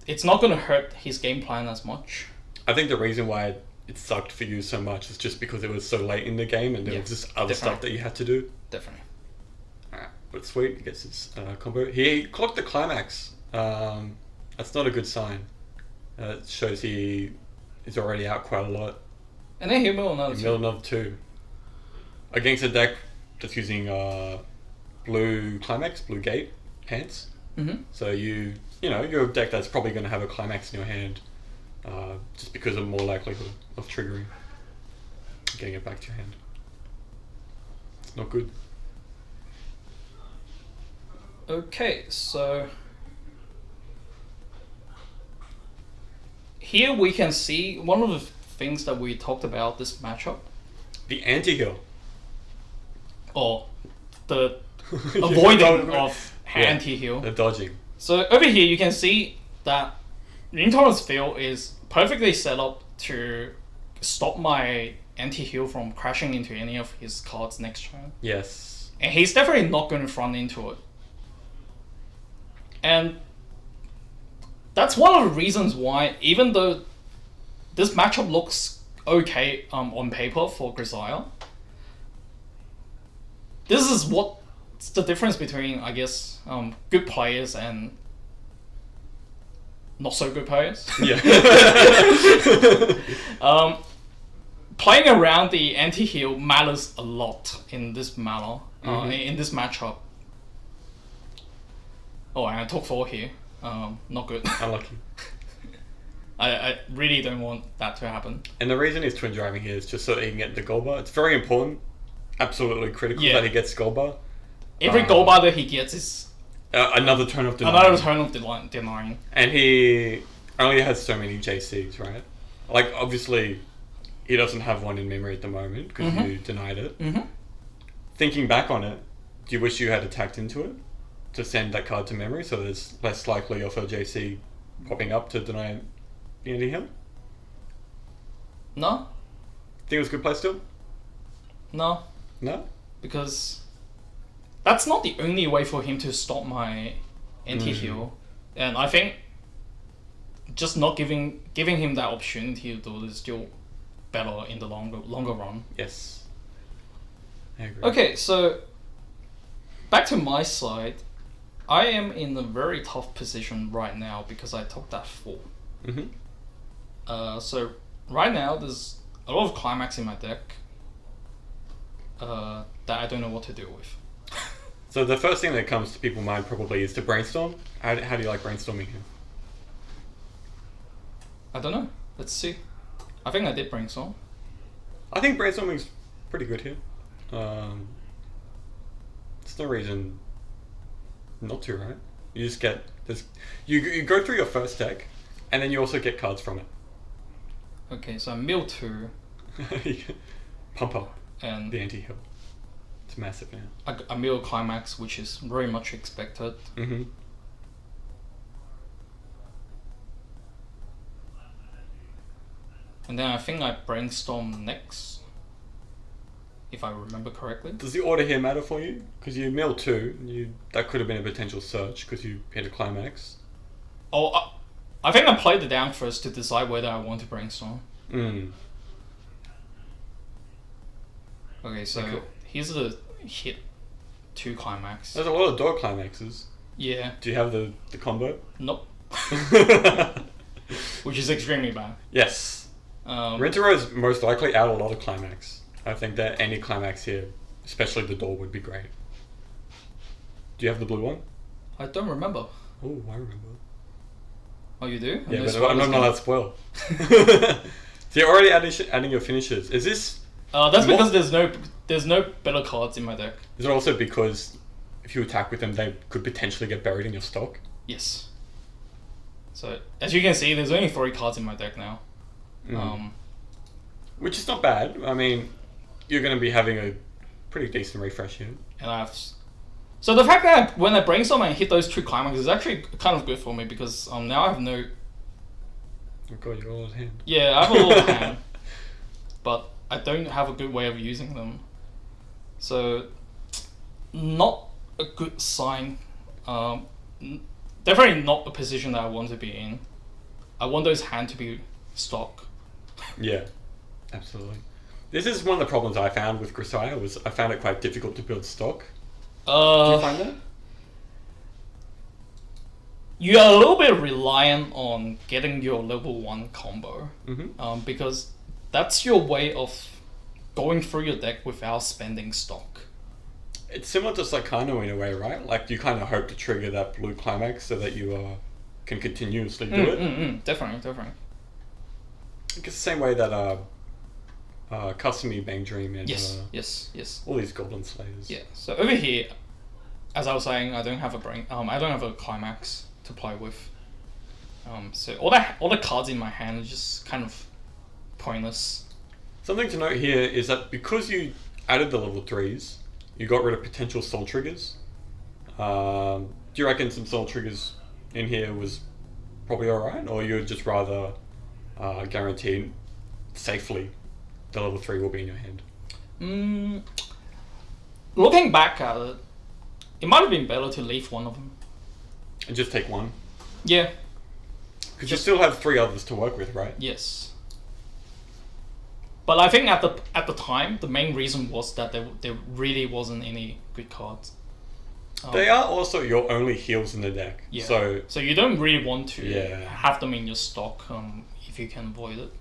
It's not going to hurt his game plan as much. I think the reason why it sucked for you so much is just because it was so late in the game and there was just other stuff that you had to do. Definitely. Alright, but sweet, he gets his combo. He clocked the climax. That's not a good sign. It shows he is already out quite a lot. And then he milled another two. Milled another 2. Against a deck that's using blue climax, blue gate pants. So you're a deck that's probably going to have a climax in your hand, just because of more likelihood of triggering, getting it back to your hand. It's not good. Okay, so here we can see one of the things that we talked about this matchup. The anti-heal. Or the avoiding of anti-heal. The dodging. So over here you can see that Rintaro's field is perfectly set up to stop my anti-heal from crashing into any of his cards next turn. Yes. And he's definitely not going to front into it. And that's one of the reasons why, even though this matchup looks okay on paper for Grisaia, this is what's the difference between, I guess, good players and not so good players. Yeah. Playing around the anti-heal matters a lot in this manner, in this matchup. Oh, and I took 4 here. Not good. Unlucky. I really don't want that to happen. And the reason he's twin driving here is just so that he can get the gold bar. It's very important, absolutely critical that he gets gold bar. Every gold bar that he gets is another turn of denying. another turn of denying. And he only has so many JCs, right? Like, obviously, he doesn't have one in memory at the moment because you denied it. Thinking back on it, do you wish you had attacked into it to send that card to memory so there's less likely of a JC popping up to deny the anti-heal? No. Think it was a good play still? No. No? Because that's not the only way for him to stop my anti-heal. And I think just not giving him that opportunity to do is still better in the longer run. Yes. I agree. Okay, so back to my side. I am in a very tough position right now because I took that 4. So right now there's a lot of climax in my deck that I don't know what to do with. So the first thing that comes to people's mind probably is to brainstorm. How do you like brainstorming here? I don't know. Let's see. I think I did brainstorm. I think brainstorming's pretty good here. There's no reason not to, right? You just get this. You go through your first deck, and then you also get cards from it. Okay, so I mill 2. Pump up And the anti-heal. It's massive now. I mill climax, which is very much expected. And then I think I brainstorm next, if I remember correctly. Does the order here matter for you? Because you mill 2, that could have been a potential search because you hit a climax. Oh, I think I played it down first to decide whether I want to brainstorm. Okay, so Okay. here's the hit 2 climax. There's a lot of dog climaxes. Yeah. Do you have the combo? Nope. Which is extremely bad. Yes. Rintaro is most likely out a lot of climax. I think that any climax here, especially the door, would be great. Do you have the blue one? I don't remember. Oh, I remember. Oh, you do? Yeah, but I'm not allowed to spoil. So you're already adding your finishes. Is this... that's because there's no better cards in my deck. Is it also because if you attack with them, they could potentially get buried in your stock? Yes. So, as you can see, there's only 3 cards in my deck now. Which is not bad. I mean, you're going to be having a pretty decent refresh here. And I have... So the fact that when I brainstorm and hit those 2 climaxes is actually kind of good for me because now I have no... Oh god, you're all in hand. Yeah, I have a little hand. But I don't have a good way of using them. So, not a good sign. Definitely not a position that I want to be in. I want those hands to be stock. Yeah, absolutely. This is one of the problems I found with Grisaia, was I found it quite difficult to build stock. Do you find that? You are a little bit reliant on getting your level 1 combo. Because that's your way of going through your deck without spending stock. It's similar to Saekano in a way, right? Like you kind of hope to trigger that blue climax so that you can continuously do it. Definitely. It's the same way that Kasumi, Bang Dream, and Yes. all these Goblin Slayers. Yeah. So over here, as I was saying, I don't have a climax to play with. So all the cards in my hand are just kind of pointless. Something to note here is that because you added the level 3s, you got rid of potential soul triggers. Do you reckon some soul triggers in here was probably alright, or you'd just rather guarantee safely the level 3 will be in your hand? Looking back at it, it might have been better to leave one of them. And just take one? Yeah. Because you still have 3 others to work with, right? Yes. But I think at the time, the main reason was that there really wasn't any good cards. They are also your only heals in the deck. Yeah. So you don't really want to have them in your stock if you can avoid it.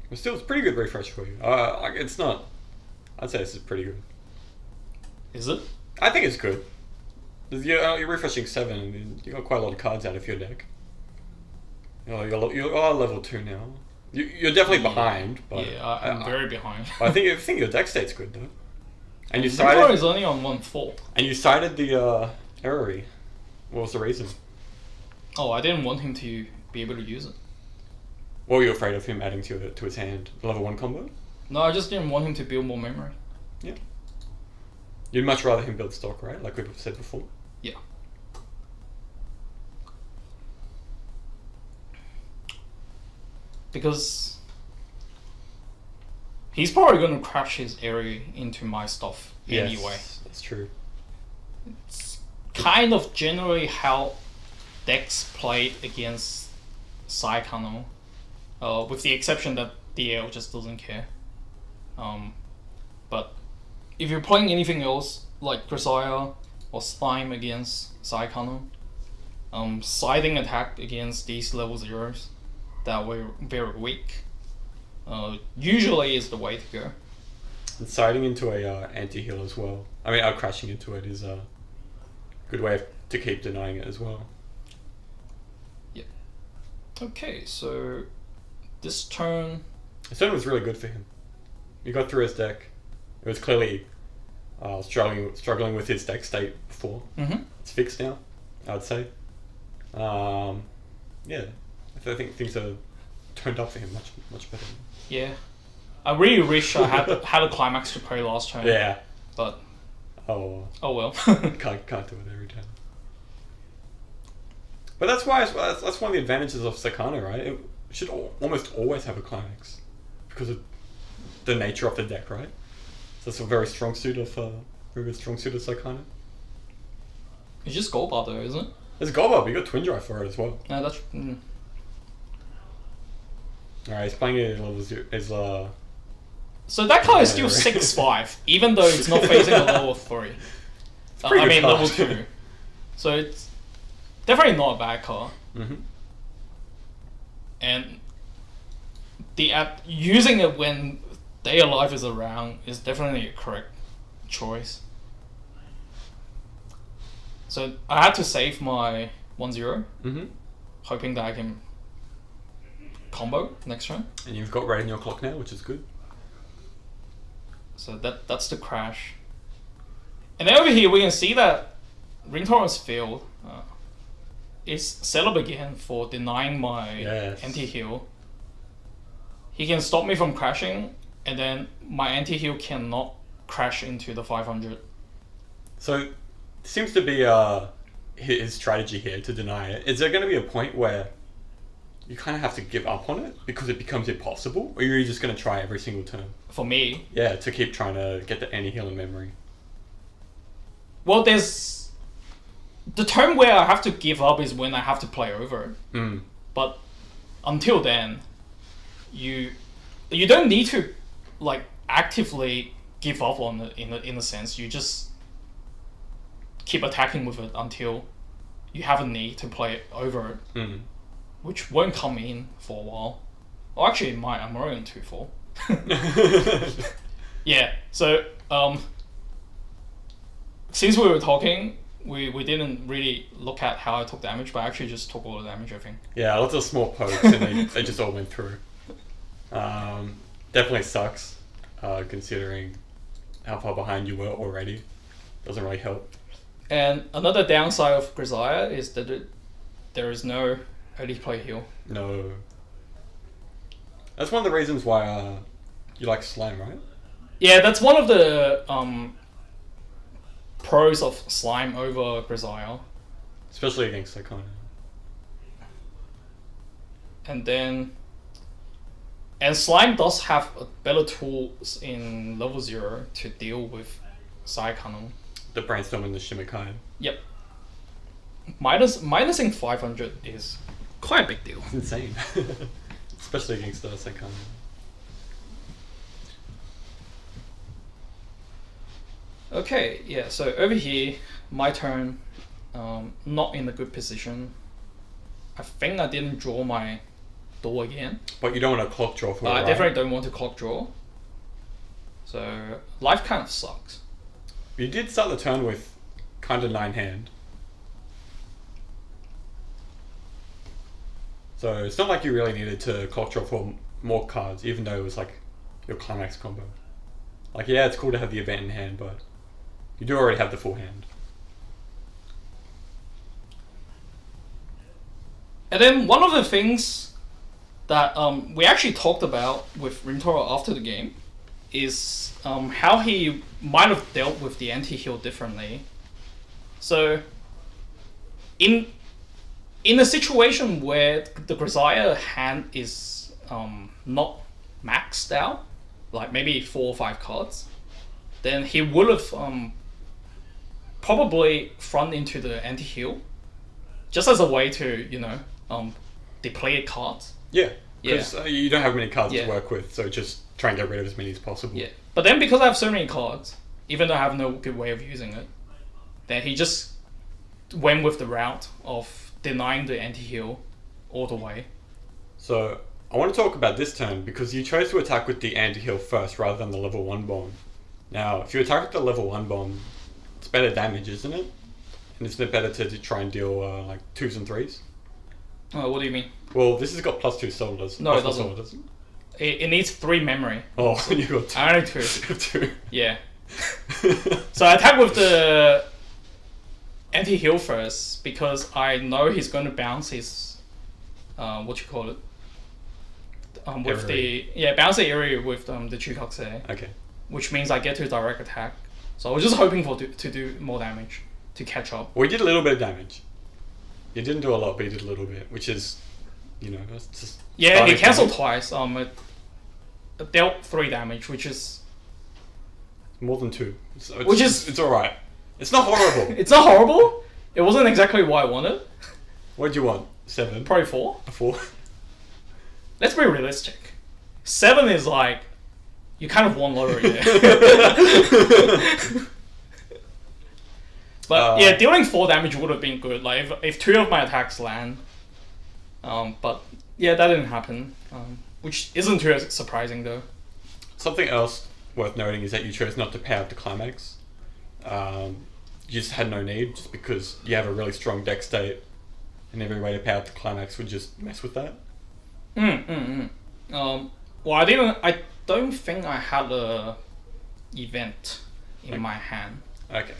But still, it's a pretty good refresh for you. It's not... I'd say this is pretty good. Is it? I think it's good. You're refreshing 7, and you got quite a lot of cards out of your deck. You are level 2 now. You're definitely behind, but Yeah, I'm very behind. I think your deck state's good though. And you Rintaro cited is only on 1-4. and you cited the Error. What was the reason? Oh, I didn't want him to be able to use it. What were you afraid of him adding to his hand? Level 1 combo? No, I just didn't want him to build more memory. Yeah. You'd much rather him build stock, right? Like we've said before. Yeah. Because he's probably going to crash his area into my stuff anyway. Yes, that's true. It's kind of generally how decks played against Saekano, with the exception that DL just doesn't care. But if you're playing anything else like Grisaia or Slime against Saekano, siding attack against these level 0s that were very weak usually is the way to go. And siding into a anti-heal as well. I mean, crashing into it is a good way to keep denying it as well. Yeah. Okay, so this turn... This turn was really good for him. He got through his deck. It was clearly struggling with his deck state before. Mm-hmm. It's fixed now, I'd say. Yeah, I think things are turned up for him much better. Yeah. I really wish I had a climax to play last turn. Yeah. But oh well. can't do it every time. But that's why that's one of the advantages of Saekano, right? It should almost always have a climax because of the nature of the deck, right? So it's a very strong suit of Saekano. It's just Gold Bar though, isn't it? There's Gold Bar, but you got Twin Drive for it as well. No, that's... Alright, he's playing it level 0. So that card is still 6-5, even though it's not facing a level 3. Level 2. So it's definitely not a bad card. Mm-hmm. And using it when Day Alive is around is definitely a correct choice. So I had to save my 1-0, hoping that I can combo next turn. And you've got Raid in your clock now, which is good. So that's the crash. And then over here we can see that Rintaro's field is set up again for denying my anti-heal. He can stop me from crashing, and then my anti-heal cannot crash into the 500. So, seems to be his strategy here to deny it. Is there going to be a point where you kind of have to give up on it because it becomes impossible, or are you just going to try every single turn? For me, yeah, to keep trying to get the anti-heal in memory. Well, there's the turn where I have to give up is when I have to play over. But until then, you don't need to like actively give up on it in a sense. You just keep attacking with it until you have a need to play it over, which won't come in for a while. Well, actually, it might. I'm already on 2-4. Yeah. So since we were talking, we didn't really look at how I took damage, but I actually just took all the damage, I think. Yeah, lots of small pokes, and they just all went through. Definitely sucks, considering how far behind you were already. Doesn't really help. And another downside of Grisaia is that there is no early play heal. No. That's one of the reasons why you like Slime, right? Yeah, that's one of the pros of Slime over Grisaia. Especially against Saekano. And Slime does have better tools in level 0 to deal with Saekano. The Brainstorm and the Shimikai. Yep. Minusing 500 is quite a big deal. It's insane. Especially against Saekano. Okay, yeah, so over here, my turn, not in a good position. I think I didn't draw my door again. But you don't want to clock draw for it, I right? definitely don't want to clock draw. So, life kind of sucks. You did start the turn with kind of 9 hand. So it's not like you really needed to clock draw for more cards, even though it was like your climax combo. Like, yeah, it's cool to have the event in hand, but you do already have the full hand. And then one of the things that we actually talked about with Rintaro after the game is how he might have dealt with the anti-heal differently. So, in a situation where the Grisaia hand is not maxed out, like maybe 4 or 5 cards, then he would have probably front into the anti-heal, just as a way to, deplete cards. Yeah, because you don't have many cards to work with, so just try and get rid of as many as possible. Yeah, but then because I have so many cards, even though I have no good way of using it, then he just went with the route of denying the anti-heal all the way. So, I want to talk about this turn because you chose to attack with the anti-heal first rather than the level 1 bomb. Now, if you attack with the level 1 bomb, it's better damage, isn't it? And isn't it better to try and deal like 2s and 3s? What do you mean? Well, this has got +2 soul, doesn't it? No, it doesn't. It needs 3 memory. Oh, you got 2. I only 2. 2. Yeah. So I attack with the anti-heal first because I know he's going to bounce his bounce the area with the Chukakse. Okay. Which means I get to direct attack. So I was just hoping to do more damage to catch up. Well, you did a little bit of damage. You didn't do a lot, but you did a little bit, which is, that's just... Yeah, he cancelled twice. It dealt 3 damage, which is... More than 2. So it's alright. It's not horrible. It's not horrible. It wasn't exactly what I wanted. What do you want? 7? Probably 4. A 4? Let's be realistic. 7 is like... You kind of want lower there. But yeah, dealing 4 damage would have been good. Like if 2 of my attacks land. But yeah, that didn't happen. Which isn't too surprising though. Something else worth noting is that you chose not to pay out the climax. You just had no need, just because you have a really strong deck state, and every way to pay out the climax would just mess with that. Well, I don't think I had a event in my hand. Okay.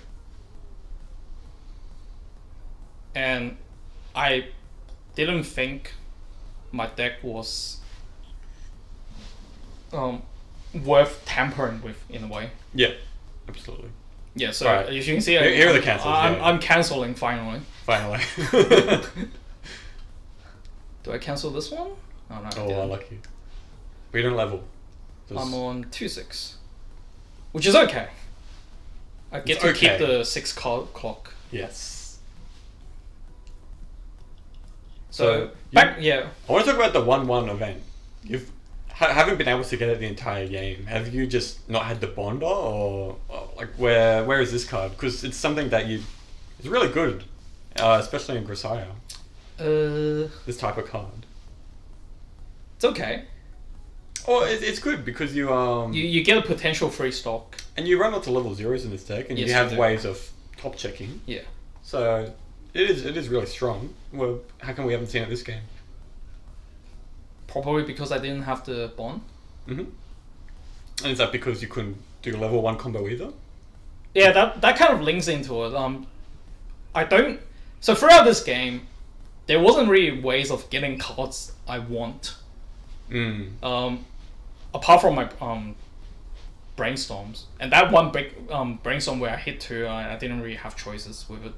And I didn't think my deck was worth tampering with in a way. Yeah, absolutely. Yeah, so as you can see, here are the cancels. I'm cancelling finally. Finally. Do I cancel this one? Oh no. Oh, lucky. But you don't level. I'm on 2-6, which is okay. I get to keep the 6 clock. Yes. So I want to talk about the 1-1 event. You've haven't been able to get it the entire game. Have you just not had the bonder, or like where is this card? Because it's something that it's really good, especially in Grisaia. This type of card. It's okay. Oh, it's good because you get a potential free stock, and you run up to level 0s in this deck, and you have ways of top checking. Yeah. So it is really strong. Well, how come we haven't seen it this game? Probably because I didn't have the bond. And is that because you couldn't do level 1 combo either? Yeah, that kind of links into it. So throughout this game, there wasn't really ways of getting cards I want. Apart from my brainstorms, and that one big brainstorm where I hit 2, I didn't really have choices with it.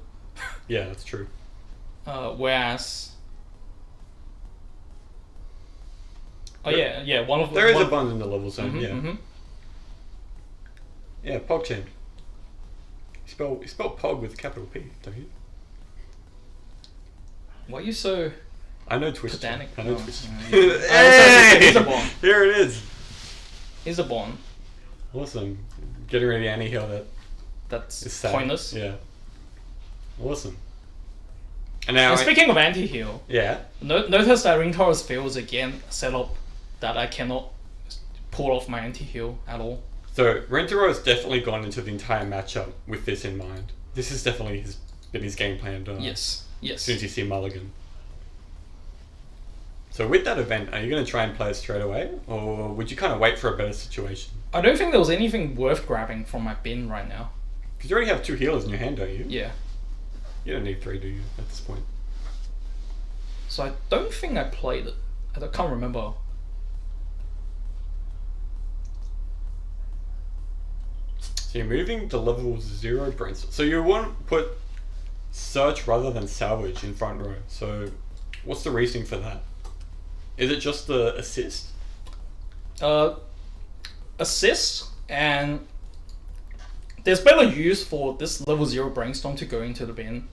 Yeah, that's true. Whereas, one of there is a bond in the level zone. Yeah, PogChamp. You spell Pog with a capital P, don't you? Why are you so? I know Twitch. Pedantic. I know Twitch. Hey! Here's a bond. Here it is. Here's a bond. Awesome. Getting rid of the anti-heal that's pointless. Yeah. Awesome. And now, speaking of anti-heal, notice that Rintaro's field is again set up that I cannot pull off my anti-heal at all. So Rintaro has definitely gone into the entire matchup with this in mind. This has definitely been his game plan. Yes. As soon as you see Mulligan. So with that event, are you going to try and play it straight away, or would you kind of wait for a better situation? I don't think there was anything worth grabbing from my bin right now. Because you already have 2 healers in your hand, don't you? Yeah. You don't need 3, do you, at this point? So I don't think I played it. I can't remember. So you're moving the level 0 brainstorm. So you want to put search rather than salvage in front row. So what's the reasoning for that? Is it just the assist? Assist, and there's better use for this level 0 brainstorm to go into the bin.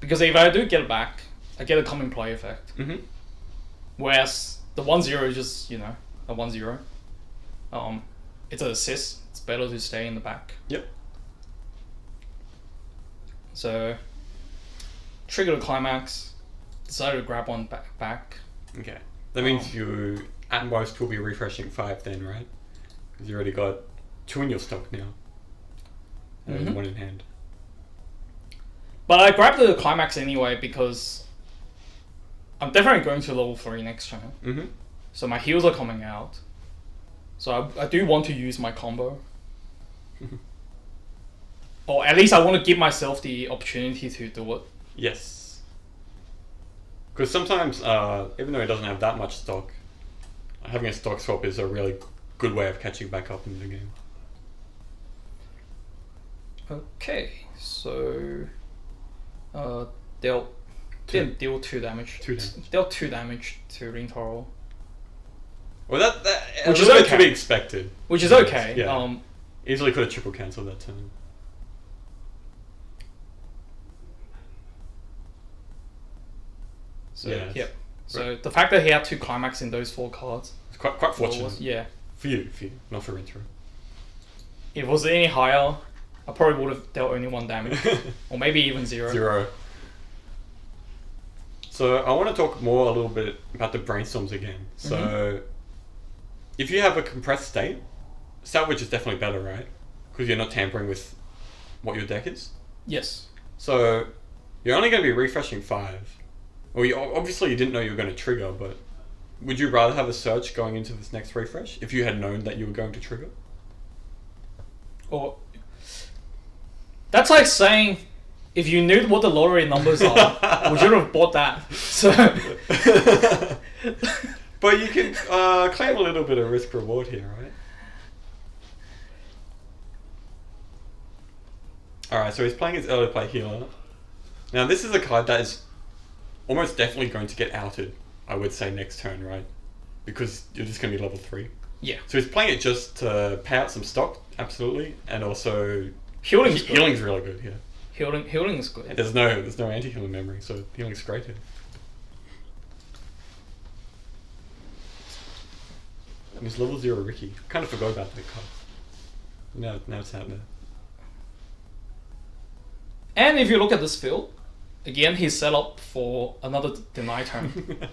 Because if I do get it back, I get a common play effect. Mm-hmm. Whereas the 1-0 is just, a 1-0. It's an assist. It's better to stay in the back. Yep. So, trigger the climax. Decided to grab one back. Okay. That means you at most will be refreshing 5 then, right? Because you already got 2 in your stock now. And 1 in hand. But I grabbed the climax anyway because I'm definitely going to level 3 next turn. Mm-hmm. So my heals are coming out. So I do want to use my combo. Or at least I want to give myself the opportunity to do it. Yes. Because sometimes, even though it doesn't have that much stock, having a stock swap is a really good way of catching back up in the game. Okay, so they'll didn't deal 2 damage. 2 damage. Dealt 2 damage to Rintaro. Well, that Which a is little bit okay. to be expected. Which is okay. Yeah. Easily could have triple cancelled that turn. So Yes. yep. So Right. the fact that he had 2 climax in those 4 cards. It's quite fortunate. Yeah. For you, not for Rintaro. If it was any higher, I probably would have dealt only 1 damage. Or maybe even 0. 0. So I want to talk more a little bit about the brainstorms again. So if you have a compressed state, salvage is definitely better, right? Because you're not tampering with what your deck is. Yes. So you're only going to be refreshing 5. Well, obviously you didn't know you were going to trigger, but would you rather have a search going into this next refresh if you had known that you were going to trigger? Or that's like saying if you knew what the lottery numbers are, would you have bought that? So But you can claim a little bit of risk reward here, right? Alright, so he's playing his early play healer. Now this is a card that is almost definitely going to get outed, I would say, next turn, right? Because you're just going to be level 3. yeah, So he's playing it just to pay out some stock, absolutely, and also healing's good. healing's really good here. Healing is good. There's no anti-healing memory, so healing's great here. And he's level 0 Ricky. Kind of forgot about that card. Now it's out there. And if you look at this field, again he's set up for another deny turn.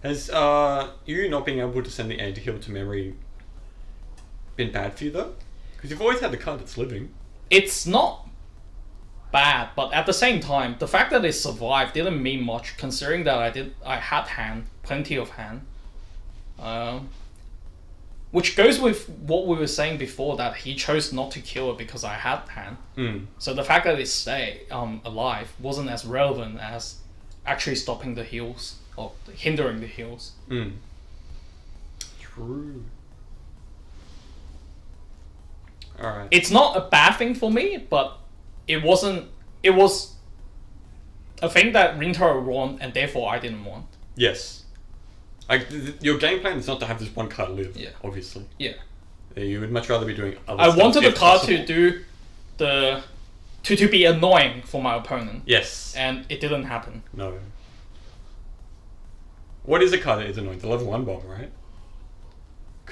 Has you not being able to send the anti-heal to memory been bad for you though? Because you've always had the card that's living. It's not bad, but at the same time, the fact that it survived didn't mean much, considering that I had plenty of hand. Which goes with what we were saying before, that he chose not to kill it because I had hand. So the fact that it stayed alive wasn't as relevant as actually stopping the heals or hindering the heals. True. Alright. It's not a bad thing for me, but it was a thing that Rintaro won and therefore I didn't want. Yes. Your game plan is not to have this one card live, obviously. Yeah. You would much rather be doing other I stuff wanted the if card possible. to do to be annoying for my opponent. Yes. And it didn't happen. No. What is a card that is annoying? The level 1 bomb, right?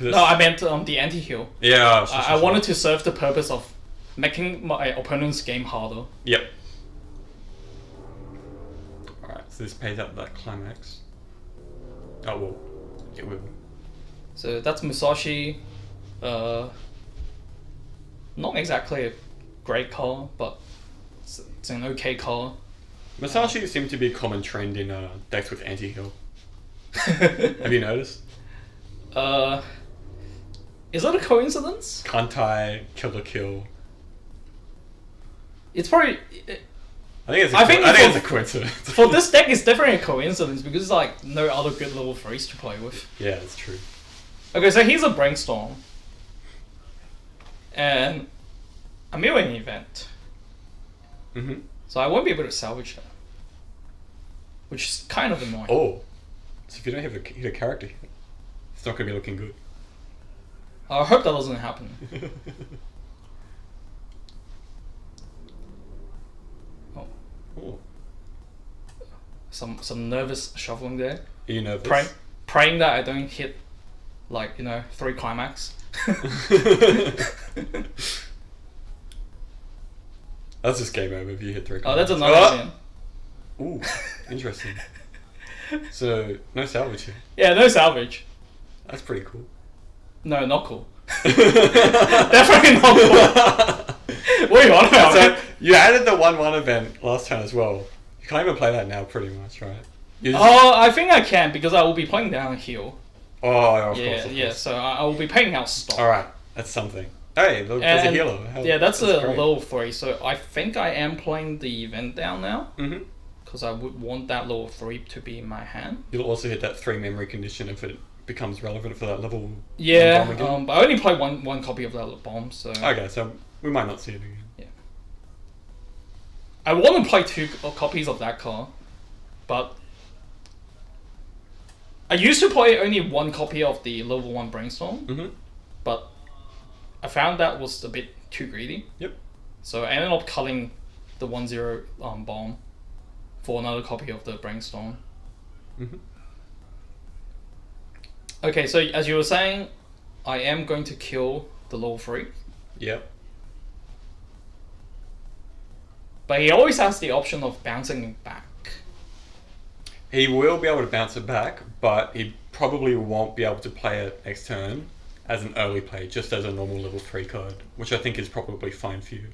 No, I meant the anti-heal. Yeah. I wanted to serve the purpose of making my opponent's game harder. Yep. Alright, so this pays out that climax. Oh, well, it will. So that's Musashi. Not exactly a great card, but it's an okay card. Masashi seemed to be a common trend in decks with anti-heal. Have you noticed? Is that a coincidence? Kantai, Killer Kill. It's probably... I think it's a coincidence. For this deck, it's definitely a coincidence because it's like no other good level 3s to play with. Yeah, that's true. Okay, so here's a Brainstorm. And a milling event. Mm-hmm. So I won't be able to salvage that. Which is kind of annoying. Oh. So if you don't hit a character hit, it's not going to be looking good. I hope that doesn't happen. Oh. Some nervous shuffling there. Are you nervous? Praying that I don't hit, 3 climax. That's just game over if you hit 3 climax. Oh, that's another event. Ooh, interesting. So, no salvage here. Yeah, no salvage. That's pretty cool. No, not cool. Definitely not cool. What are you on about? So, you added the 1-1 event last time as well. You can't even play that now, pretty much, right? I think I can because I will be playing down heal. Oh, of course. Yeah. So I will be paying out stock. All right, that's something. Hey, look, there's a healer. That's a great. level 3. So I think I am playing the event down now. Mm-hmm. Because I would want that level 3 to be in my hand. You'll also hit that 3 memory condition if it becomes relevant for that level. Yeah, but I only play one copy of that bomb, so... Okay, so we might not see it again. Yeah. I want to play 2 copies of that card, but... I used to play only 1 copy of the level 1 Brainstorm, but I found that was a bit too greedy. Yep. So I ended up culling the 1-0 bomb for another copy of the Brainstorm. Mm-hmm. Okay, so as you were saying, I am going to kill the level 3. Yep. But he always has the option of bouncing it back. He will be able to bounce it back, but he probably won't be able to play it next turn as an early play, just as a normal level 3 card, which I think is probably fine for you,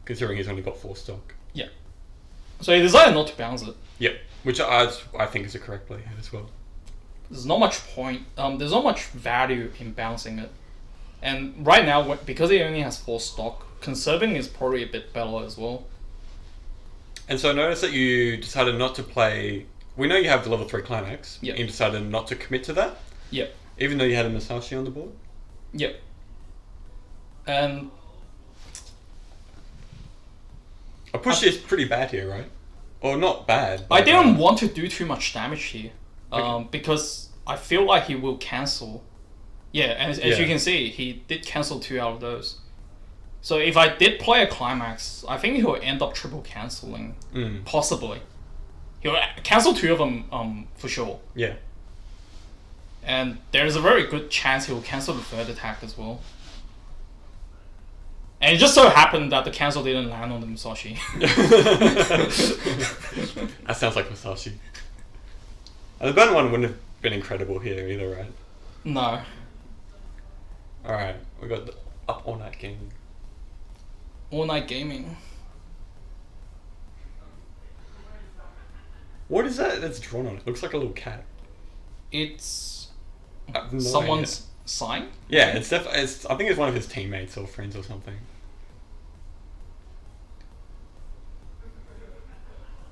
considering he's only got 4 stock. Yeah. So he decided not to bounce it. Yep, which I think is a correct play here as well. There's not much point, there's not much value in bouncing it. And right now, because he only has 4 stock, conserving is probably a bit better as well. And so notice that you decided not to play... We know you have the level 3 climax. Yep. You decided not to commit to that. Yep. Even though you had a Masashi on the board. Yep. And... A push is pretty bad here, right? Or not bad. I didn't want to do too much damage here. Because I feel like he will cancel. Yeah, and as you can see, he did cancel 2 out of those. So if I did play a climax, I think he'll end up triple cancelling. Possibly. He'll cancel 2 of them for sure. Yeah. And there's a very good chance he'll cancel the 3rd attack as well. And it just so happened that the cancel didn't land on the Musashi. That sounds like Musashi. And the burn one wouldn't have been incredible here either, right? No. Alright, we got the Up All Night Gaming. All Night Gaming. What is that that's drawn on it? Looks like a little cat. It's No someone's sign? Yeah, it's definitely. I think it's one of his teammates or friends or something.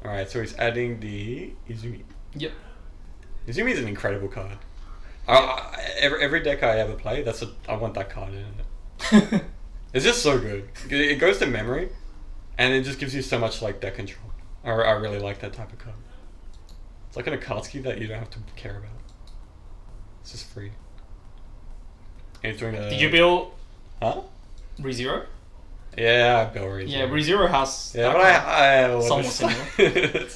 Alright, so he's adding the Izumi. Yep. Izumi is an incredible card. Every deck I ever play, I want that card in it. It's just so good. It goes to memory, and it just gives you so much deck control. I really like that type of card. It's like an Akatsuki that you don't have to care about. It's just free. And he's doing a... Did you build... Huh? ReZero? Yeah, I built ReZero. Yeah, ReZero has... Yeah, but I somewhat similar.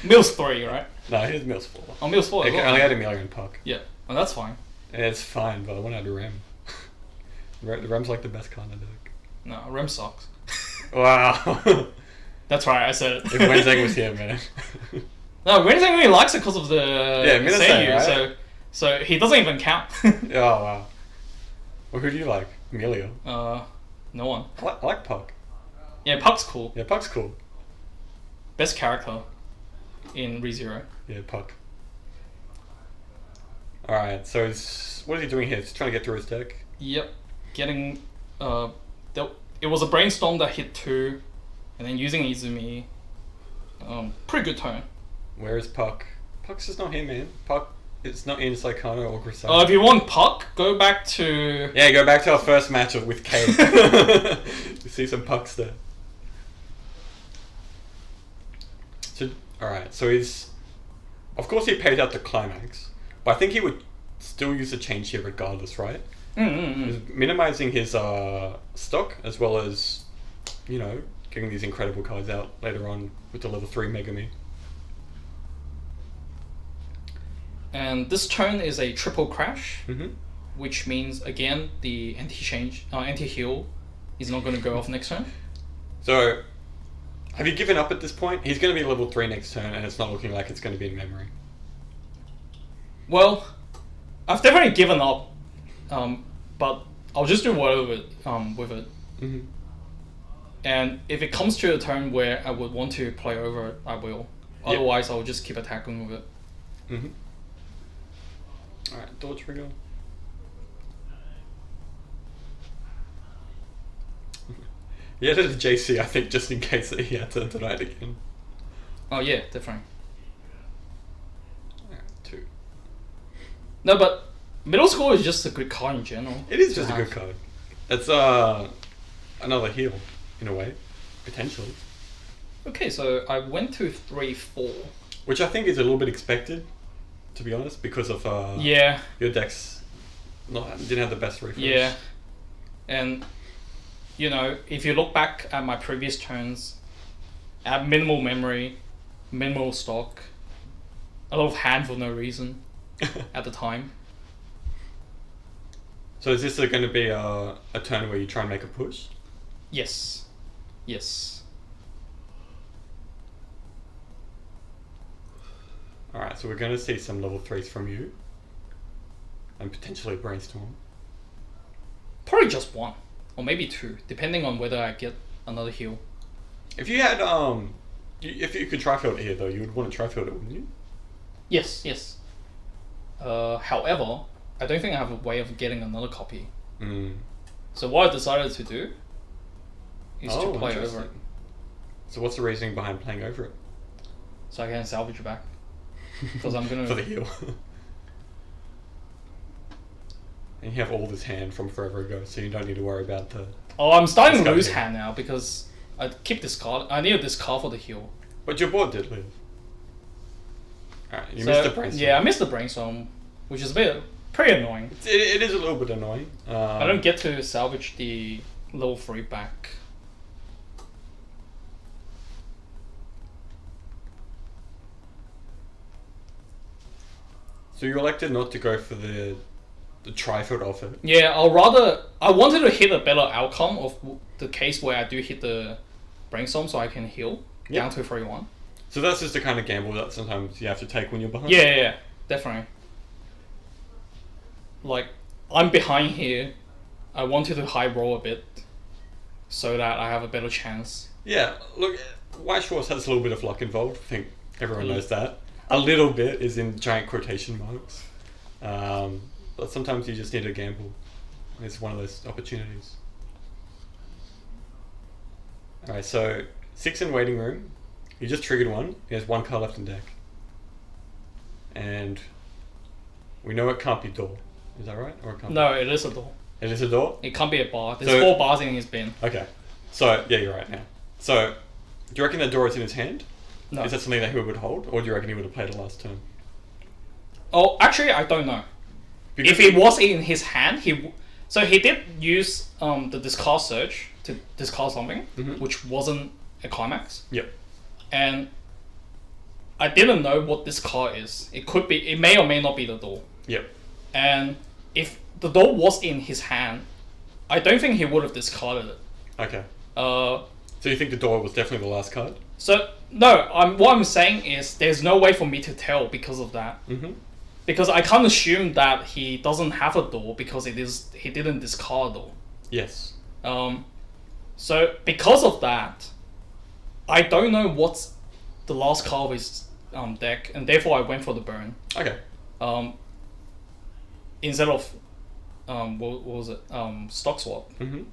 Mills 3, right? No, here's Mills 4. Oh, Mills 4 as well. I only had Amelia and Puck. Yeah, well, that's fine. Yeah, it's fine, but I want to add a Rem. The Rem's like the best card in the deck. No, Rem sucks. Wow. That's right, I said it. If Wenzeng was here, man. No, Wenzeng only likes it because of the Minasang, right? So he doesn't even count. Oh, wow. Well, who do you like? Amelia? No one. I like Puck. Yeah, Puck's cool. Yeah, Puck's cool. Best character. in ReZero. Yeah, puck. Alright, so what is he doing here? He's trying to get through his deck. Yep, getting it was a brainstorm that hit 2, and then using Izumi. Pretty good turn. Where is Puck? Puck's just not here, man. Puck is not in Saekano or Grisaia. If you want Puck, go back to... Yeah, go back to our first match with Kate. You see some Pucks there. So, alright, so he's... Of course he paid out the climax, but I think he would still use the change here regardless, right? He's minimizing his stock as well as, you know, getting these incredible cards out later on with the level 3 Megami. And this turn is a triple crash, which means again the anti-heal is not going to go off next turn. So, have you given up at this point? He's going to be level 3 next turn, and it's not looking like it's going to be in memory. Well, I've definitely given up, but I'll just do whatever with it. And if it comes to a turn where I would want to play over it, I will. Otherwise, I'll just keep attacking with it. Alright, door trigger. Yeah, to the JC, I think, just in case that he had to deny it again. Oh yeah, definitely. Alright, 2. No, but middle school is just a good card in general. It is just a good card. It's another heal, in a way, potentially. Okay, so I went to 3-4. Which I think is a little bit expected, to be honest, because of your deck's didn't have the best refresh. Yeah, and you know, if you look back at my previous turns, I had minimal memory, minimal stock, a lot of hand for no reason at the time. So is this going to be a turn where you try and make a push? Yes. Yes. Alright, so we're going to see some level 3s from you. And potentially brainstorm. Probably just 1. Or maybe 2, depending on whether I get another heal. If you had, if you could tri-field here though, you would want to tri-field it, wouldn't you? Yes, yes. However, I don't think I have a way of getting another copy. So what I decided to do is to play over it. So what's the reasoning behind playing over it? So I can salvage it back. Because I'm gonna... For the heal. And you have all this hand from forever ago, so you don't need to worry about the... Oh, I'm starting to lose hand now because I keep this card. I needed this card for the heal. But your board did live. Alright, you missed the brainstorm. Yeah, I missed the brainstorm, which is pretty annoying. It is a little bit annoying. I don't get to salvage the level 3 back. So you elected not to go for the tri-field offer. Yeah, I wanted to hit a better outcome of the case where I do hit the brainstorm so I can heal down to 3-1. So that's just the kind of gamble that sometimes you have to take when you're behind? Yeah, definitely. Like, I'm behind here. I wanted to high roll a bit so that I have a better chance. Yeah, look, Weiss Schwarz has a little bit of luck involved. I think everyone knows that. A little bit is in giant quotation marks. But sometimes you just need to gamble. It's one of those opportunities. Alright, so 6 in waiting room. You just triggered 1. He has 1 card left in deck. And we know it can't be door. Is that right? Or it can't No, it is a door. It is a door? It can't be a bar. There's 4 bars in his bin. Okay. So, yeah, you're right now. So, do you reckon the door is in his hand? No. Is that something that he would hold? Or do you reckon he would have played it last turn? Oh, actually, I don't know. Because if it was in his hand, he did use the discard search to discard something, which wasn't a climax. Yep. And I didn't know what this card is. It may or may not be the door. Yep. And if the door was in his hand, I don't think he would have discarded it. Okay. So you think the door was definitely the last card? So no, what I'm saying is there's no way for me to tell because of that. Because I can't assume that he doesn't have a door because he didn't discard a door. Yes. So because of that, I don't know what's the last card of his deck, and therefore I went for the burn. Okay. Instead of what was it? Stock swap. Mm-hmm.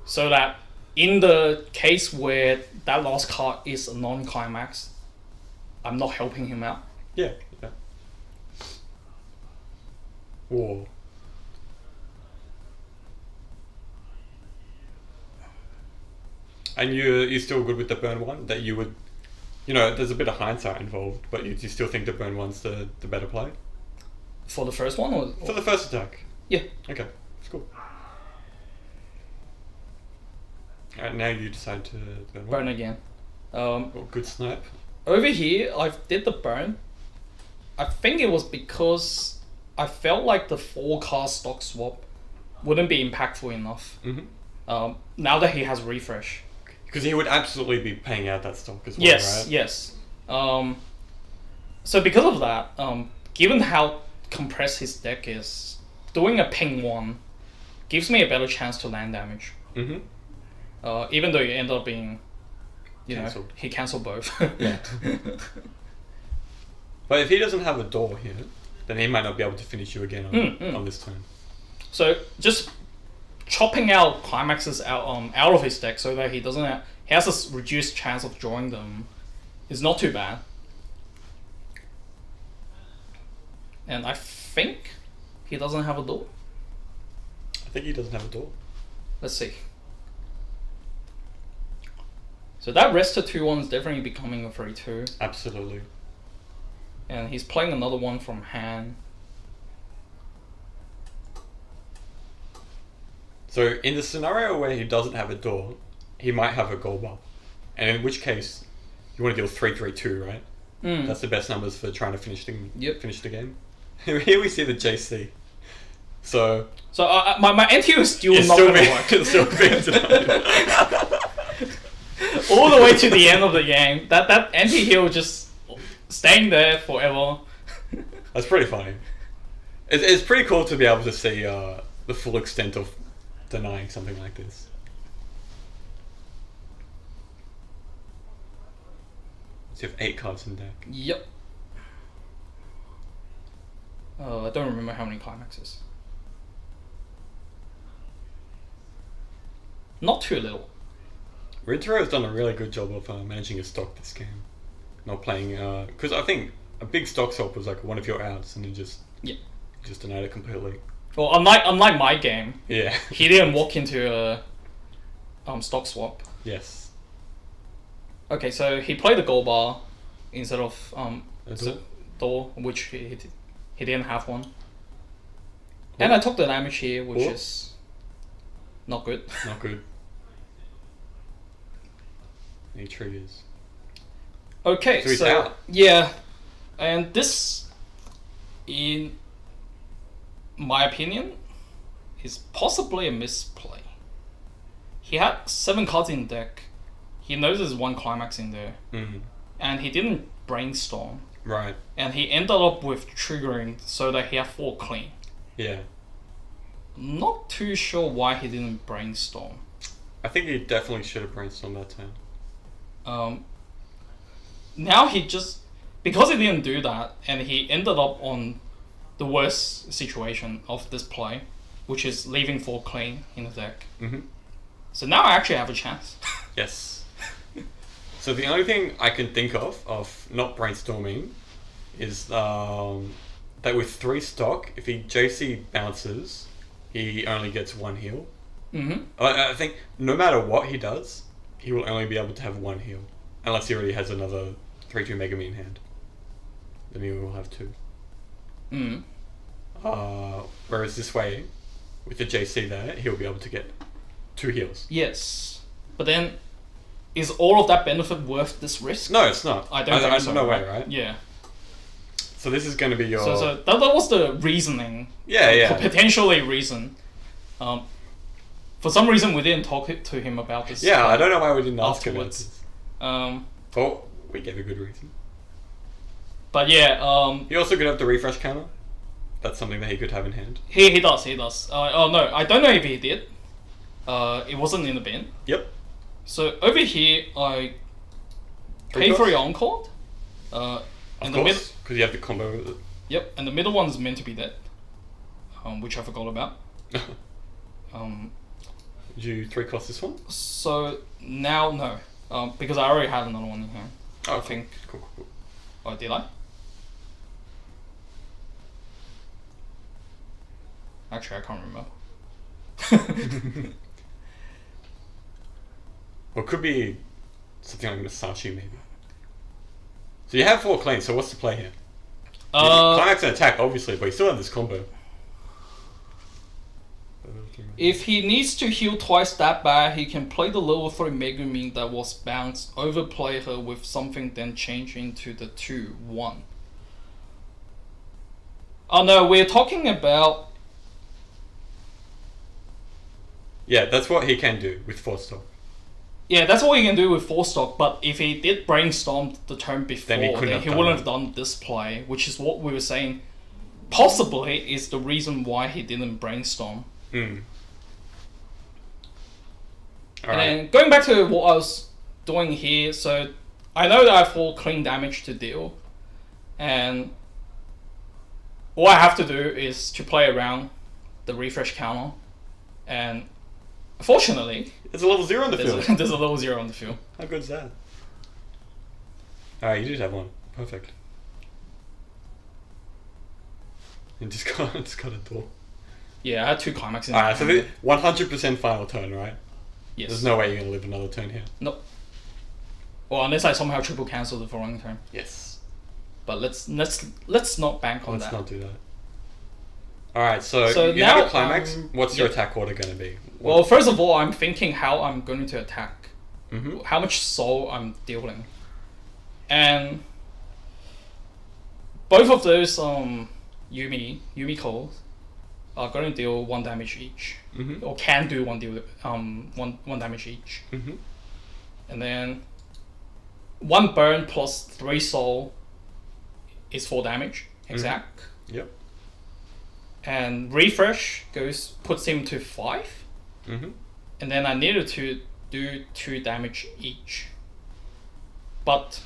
So that in the case where that last card is a non-climax, I'm not helping him out. Yeah. Whoa. And you're still good with the burn one? That you would, there's a bit of hindsight involved, but you still think the burn one's the better play? For the first one? Or? For the first attack? Yeah. Okay, that's cool. Alright, now you decide to burn again. Good snipe. Over here, I did the burn. I think it was because I felt like the 4-card stock swap wouldn't be impactful enough. Mm-hmm. Now that he has refresh. Because he would absolutely be paying out that stock as well, yes, right? Yes. So because of that, given how compressed his deck is, doing a ping 1 gives me a better chance to land damage. Mm-hmm. Even though it ended up being, Cancelled. He cancelled both. Yeah. But if he doesn't have a door here, then he might not be able to finish you again on this turn. So just chopping out climaxes out of his deck so that he has a reduced chance of drawing them is not too bad. And I think he doesn't have a door. I think he doesn't have a door. Let's see. So that rest to 2-1 is definitely becoming a 3-2. Absolutely. And he's playing another one from hand. So in the scenario where he doesn't have a door, he might have a goal bar. And in which case, you want to deal 3-3-2, right? That's the best numbers for trying to finish the game. Here we see the JC. So my NTU is still not going to work. It's still being denied. All the way to the end of the game. That anti-heal just staying there forever. That's pretty funny. It's pretty cool to be able to see the full extent of denying something like this. So you have 8 cards in deck. Yep. I don't remember how many climaxes. Not too little. Rintaro has done a really good job of managing his stock this game. Not playing... Because I think a big stock swap was like one of your outs and then just denied it completely. Well, unlike my game, yeah, he didn't walk into a stock swap. Yes. Okay, so he played the goal bar instead of door, which he didn't have one. And I took the damage here, which is not good. Not good. Any triggers? Okay, so he's out. Yeah, and this, in my opinion, is possibly a misplay. He had 7 cards in deck. He knows there's 1 climax in there, and he didn't brainstorm. Right. And he ended up with triggering so that he had 4 clean. Yeah. Not too sure why he didn't brainstorm. I think he definitely should have brainstormed that turn. Now he just, because he didn't do that, and he ended up on the worst situation of this play, which is leaving 4 clean in the deck. So now I actually have a chance. Yes. So the only thing I can think of not brainstorming is that with 3 stock, if he JC bounces, he only gets 1 heal. I think no matter what he does, he will only be able to have 1 heal. Unless he already has another 3-2 Megami in hand. Then he will have 2. Whereas this way, with the JC there, he'll be able to get 2 heals. Yes. But then, is all of that benefit worth this risk? No, it's not. I don't think so. No way, right? Yeah. So this is going to be your... So that was the reasoning. Yeah. Potentially reason. For some reason, we didn't talk to him about this. Yeah, I don't know why we didn't ask him about this. We gave a good reason. But yeah, he also could have the refresh counter. That's something that he could have in hand. He does. Oh no, I don't know if he did. It wasn't in the bin. Yep. So over here, I pay for your encore. Of And course, because you have the combo with it. Yep, and the middle one is meant to be dead, which I forgot about. Did you 3-cost this one? So now no, because I already had another one in here. Oh, I think. Cool. Oh, did I? Actually, I can't remember. Or it could be something like Masashi, maybe. So you have 4 clean, so what's the play here? Climax and attack, obviously, but you still have this combo. If he needs to heal twice that bad, he can play the level 3 Megumi that was bounced, overplay her with something, then change into the 2-1. Oh no, we're talking about... Yeah, that's what he can do with 4-stock. Yeah, that's what he can do with 4-stock, but if he did brainstorm the turn before, Then he wouldn't have done this play, which is what we were saying possibly is the reason why he didn't brainstorm. Mm. And then going back to what I was doing here, so I know that I have 4 clean damage to deal, and all I have to do is to play around the refresh counter, and fortunately, there's a level 0 on the field. There's a level 0 on the field. How good is that? Alright, you did have one. Perfect. And just got a door. Yeah, I had 2 climaxes. Alright, so 100% final turn, right? Yes. There's no way you're going to live another turn here. Nope. Well, unless I somehow triple cancel the following turn. Yes. But let's not bank on that. Let's not do that. Alright, so you now, have a climax. What's your attack order going to be? Well, first of all, I'm thinking how I'm going to attack. Mm-hmm. How much soul I'm dealing. And both of those Yumiko are going to deal 1 damage each. Mm-hmm. Or can do one damage each. Mm-hmm. And then 1 burn plus 3 soul is 4 damage exact. Mm-hmm. Yep. And refresh puts him to 5. Mm-hmm. And then I needed to do 2 damage each. But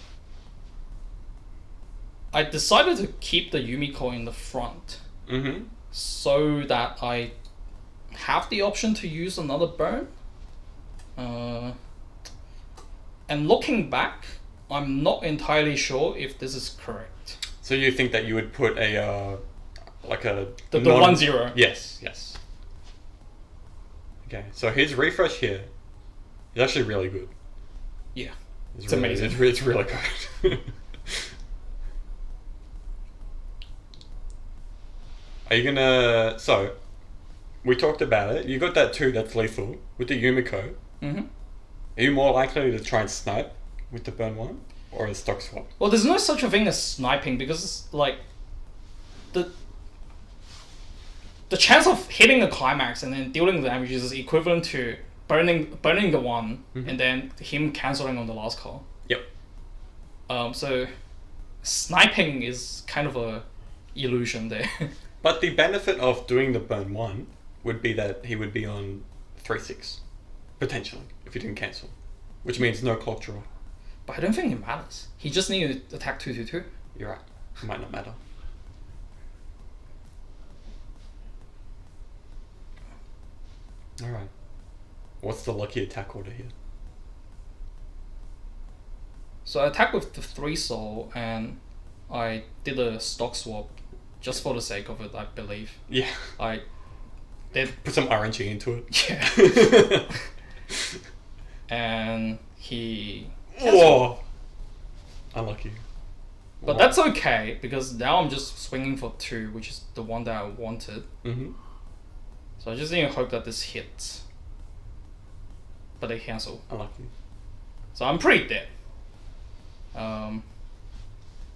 I decided to keep the Yumiko in the front. Mm-hmm. So that I have the option to use another burn. And looking back, I'm not entirely sure if this is correct. So you think that you would put a the 1-0? Yes. Okay, so his refresh here is actually really good. Yeah, It's really, amazing. It's really good. Are you gonna... So, we talked about it. You got that 2 that's lethal with the Yumiko. Mm-hmm. Are you more likely to try and snipe with the burn 1 or a stock swap? Well, there's no such a thing as sniping because, like, the chance of hitting a climax and then dealing the damage is equivalent to burning the 1 and then him cancelling on the last call. Yep. So, sniping is kind of a illusion there. But the benefit of doing the burn 1 would be that he would be on 3-6, potentially, if he didn't cancel. Which means no clock draw. But I don't think it matters. He just needed to attack 2-2-2. You're right. It might not matter. Alright. What's the lucky attack order here? So I attacked with the 3 soul and I did a stock swap just for the sake of it, I believe. Yeah. I did Put some RNG into it. Yeah. And he... Whoa! Unlucky. But that's okay, because now I'm just swinging for 2, which is the one that I wanted. Mm-hmm. So I just need to hope that this hits. But they cancel. Unlucky. So I'm pretty dead.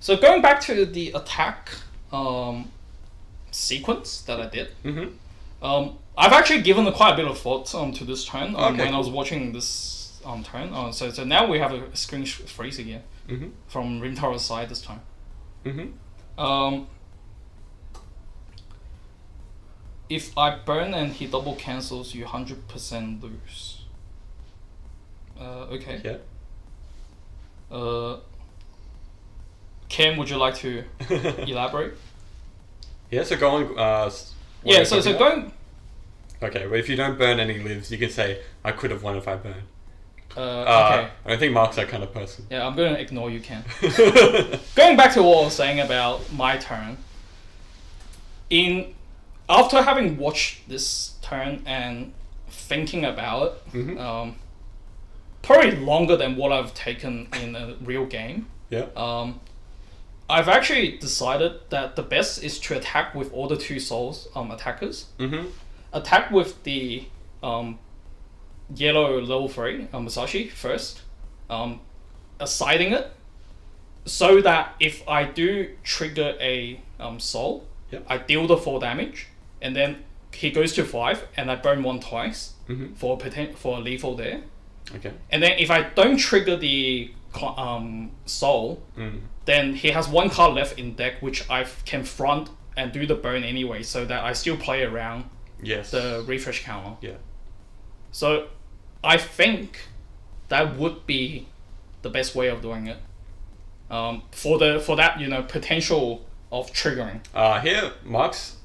So going back to the attack sequence that I did. Mm-hmm. I've actually given quite a bit of thought to this turn Okay, when I was cool. watching this turn. So now we have a screen freeze again from Rintaro's side this time. Mm-hmm. If I burn and he double cancels, you 100% lose. Okay. Yeah. Ken, would you like to elaborate? Yeah, so going. Yeah, so going. Okay, well, if you don't burn any lives, you can say, I could have won if I burned. Okay. I don't think Mark's that kind of person. Yeah, I'm gonna ignore you, Ken. Going back to what I was saying about my turn. After having watched this turn and thinking about it, probably longer than what I've taken in a real game. Yeah. I've actually decided that the best is to attack with all the 2 souls attackers. Attack with the yellow level 3 Musashi first, assiding it, so that if I do trigger a soul, I deal the 4 damage, and then he goes to 5, and I burn 1 twice for a lethal there. Okay. And then if I don't trigger the soul, then he has 1 card left in deck, which I can front and do the burn anyway, so that I still play around the refresh counter. Yeah. So I think that would be the best way of doing it. For that potential of triggering. Here, Mark's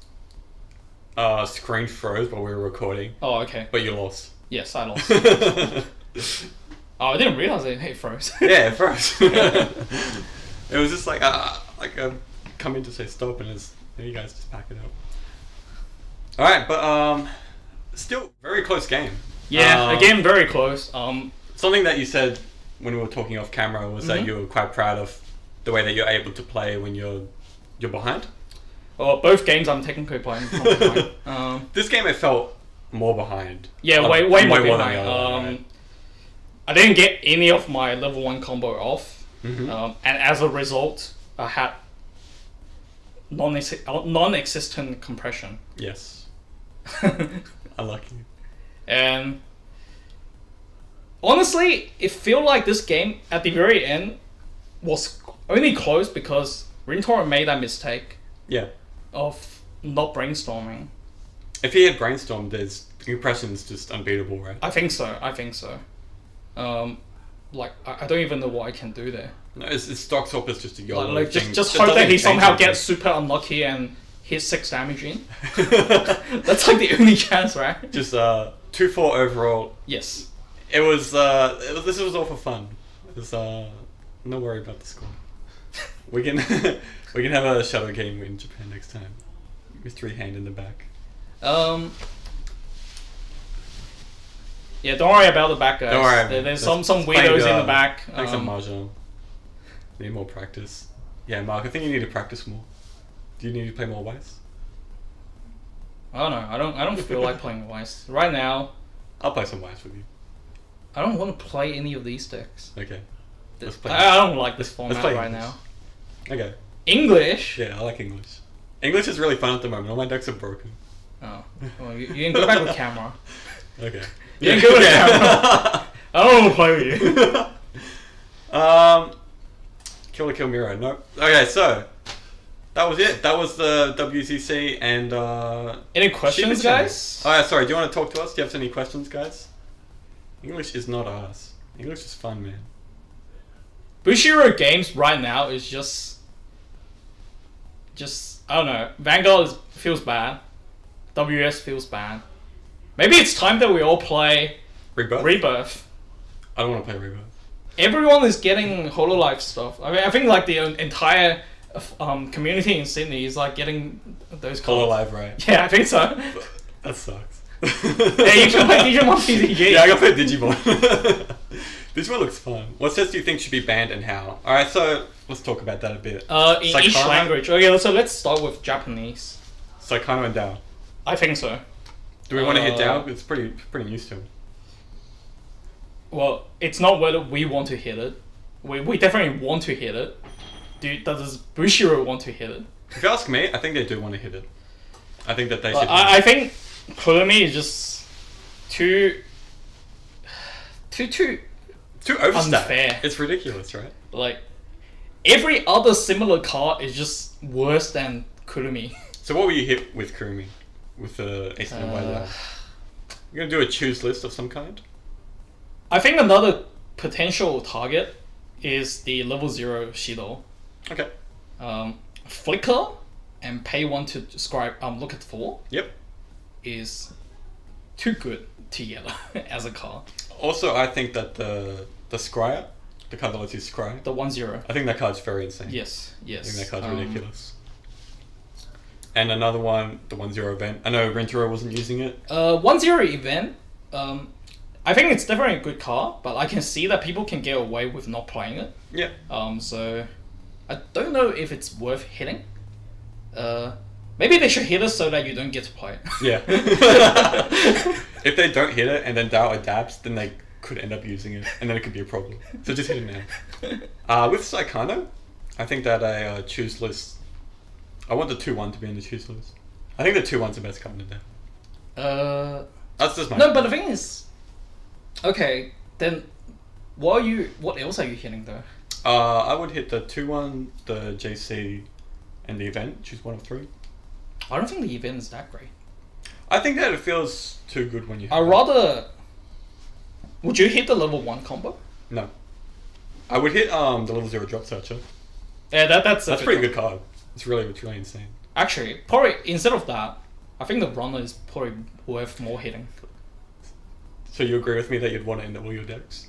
screen froze while we were recording. Oh, okay. But you lost. Yes, I lost. I didn't realize it froze. Yeah, it froze. It was just like come in to say stop, and then you guys just pack it up. All right, but still very close game. Yeah, again, very close. Something that you said when we were talking off camera was that you were quite proud of the way that you're able to play when you're behind. Well, both games I'm technically playing from behind. This game it felt more behind. Yeah, like, way more than behind. the other, right? I didn't get any of my level 1 combo off, and as a result, I had non-existent compression. Yes. Unlucky. And honestly, it felt like this game at the very end was only close because Rintaro made that mistake. Yeah. Of not brainstorming. If he had brainstormed, the impression's just unbeatable, right? I think so. I don't even know what I can do there. No, it's stock swap is just a YOLO thing. Just hope that he somehow gets super unlucky and hits 6 damage in. That's like the only chance, right? Just 2-4 overall. Yes. It was this was all for fun. It was no worry about the score. We can have a shadow game in Japan next time. Mystery hand in the back. Yeah, don't worry about the back, guys. Don't worry. There's some weirdos in the back. Thanks some mahjong. Need more practice. Yeah, Mark, I think you need to practice more. Do you need to play more Weiss? I don't know. I don't feel like playing Weiss right now. I'll play some Weiss with you. I don't want to play any of these decks. Okay. Let's play. I don't like this format right English. now. Okay. English? Yeah, I like English. English is really fun at the moment. All my decks are broken. Oh, well, you can go back with camera. Okay. You can go with camera. I don't want to play with you. Killer Kill Miro. Nope. Okay, so that was it. That was the WCC and any questions, Shiba guys? Oh yeah, sorry. Do you want to talk to us? Do you have any questions, guys? English is not us. English is fun, man. Bushiroad games right now is just I don't know. Vanguard feels bad. WS feels bad. Maybe it's time that we all play Rebirth. I don't want to play Rebirth. Everyone is getting Hololive stuff. I mean, I think like the entire community in Sydney is like getting those cards. Hololive, right? Yeah, I think so. That sucks. Yeah, you can play Digimon TCG. Yeah, I gotta play Digimon. Digimon looks fun. What sets do you think should be banned and how? Alright, so let's talk about that a bit. In each language. Okay, so let's start with Japanese. Saekano and Dao. I think so. Do we want to hit Dao? It's pretty used to him. Well, it's not whether we want to hit it. We definitely want to hit it. Does Bushiroad want to hit it? If you ask me, I think they do want to hit it. I think that they should. I think Kurumi is just too overstacked. Unfair. It's ridiculous, right? Like every other similar card is just worse than Kurumi. So what will you hit with Kurumi? With the Ace and Y Dao? You're gonna do a choose list of some kind? I think another potential target is the level 0 Shido. Okay. Flicker and pay 1 to look at 4. Yep. Is too good together as a card. Also, I think that the Scryer, the card that lets you scry, The 1/0. I think that card's very insane. Yes. I think that card's ridiculous. And another one, the 1/0 event. I know Rintaro wasn't using it. 1/0 event. I think it's definitely a good card, but I can see that people can get away with not playing it. Yeah. So I don't know if it's worth hitting. Maybe they should hit it so that you don't get to play it. Yeah. If they don't hit it and then Dao adapts, then they could end up using it, and then it could be a problem. So just hit it now. With Saekano, I think that a choose list. I want the 2/1 to be in the choose list. I think the 2/1's the best card in the deck. That's just my. No, but the thing is, okay, then what else are you hitting though? I would hit the 2/1, the JC, and the event. Choose one of 3. I don't think the event is that great. I think that it feels too good when you. I rather. Would you hit the level 1 combo? No. I would hit the level 0 drop searcher. Yeah, that's a pretty good card. It's really insane. Actually, probably instead of that, I think the runner is probably worth more hitting. So you agree with me that you'd want it in all your decks?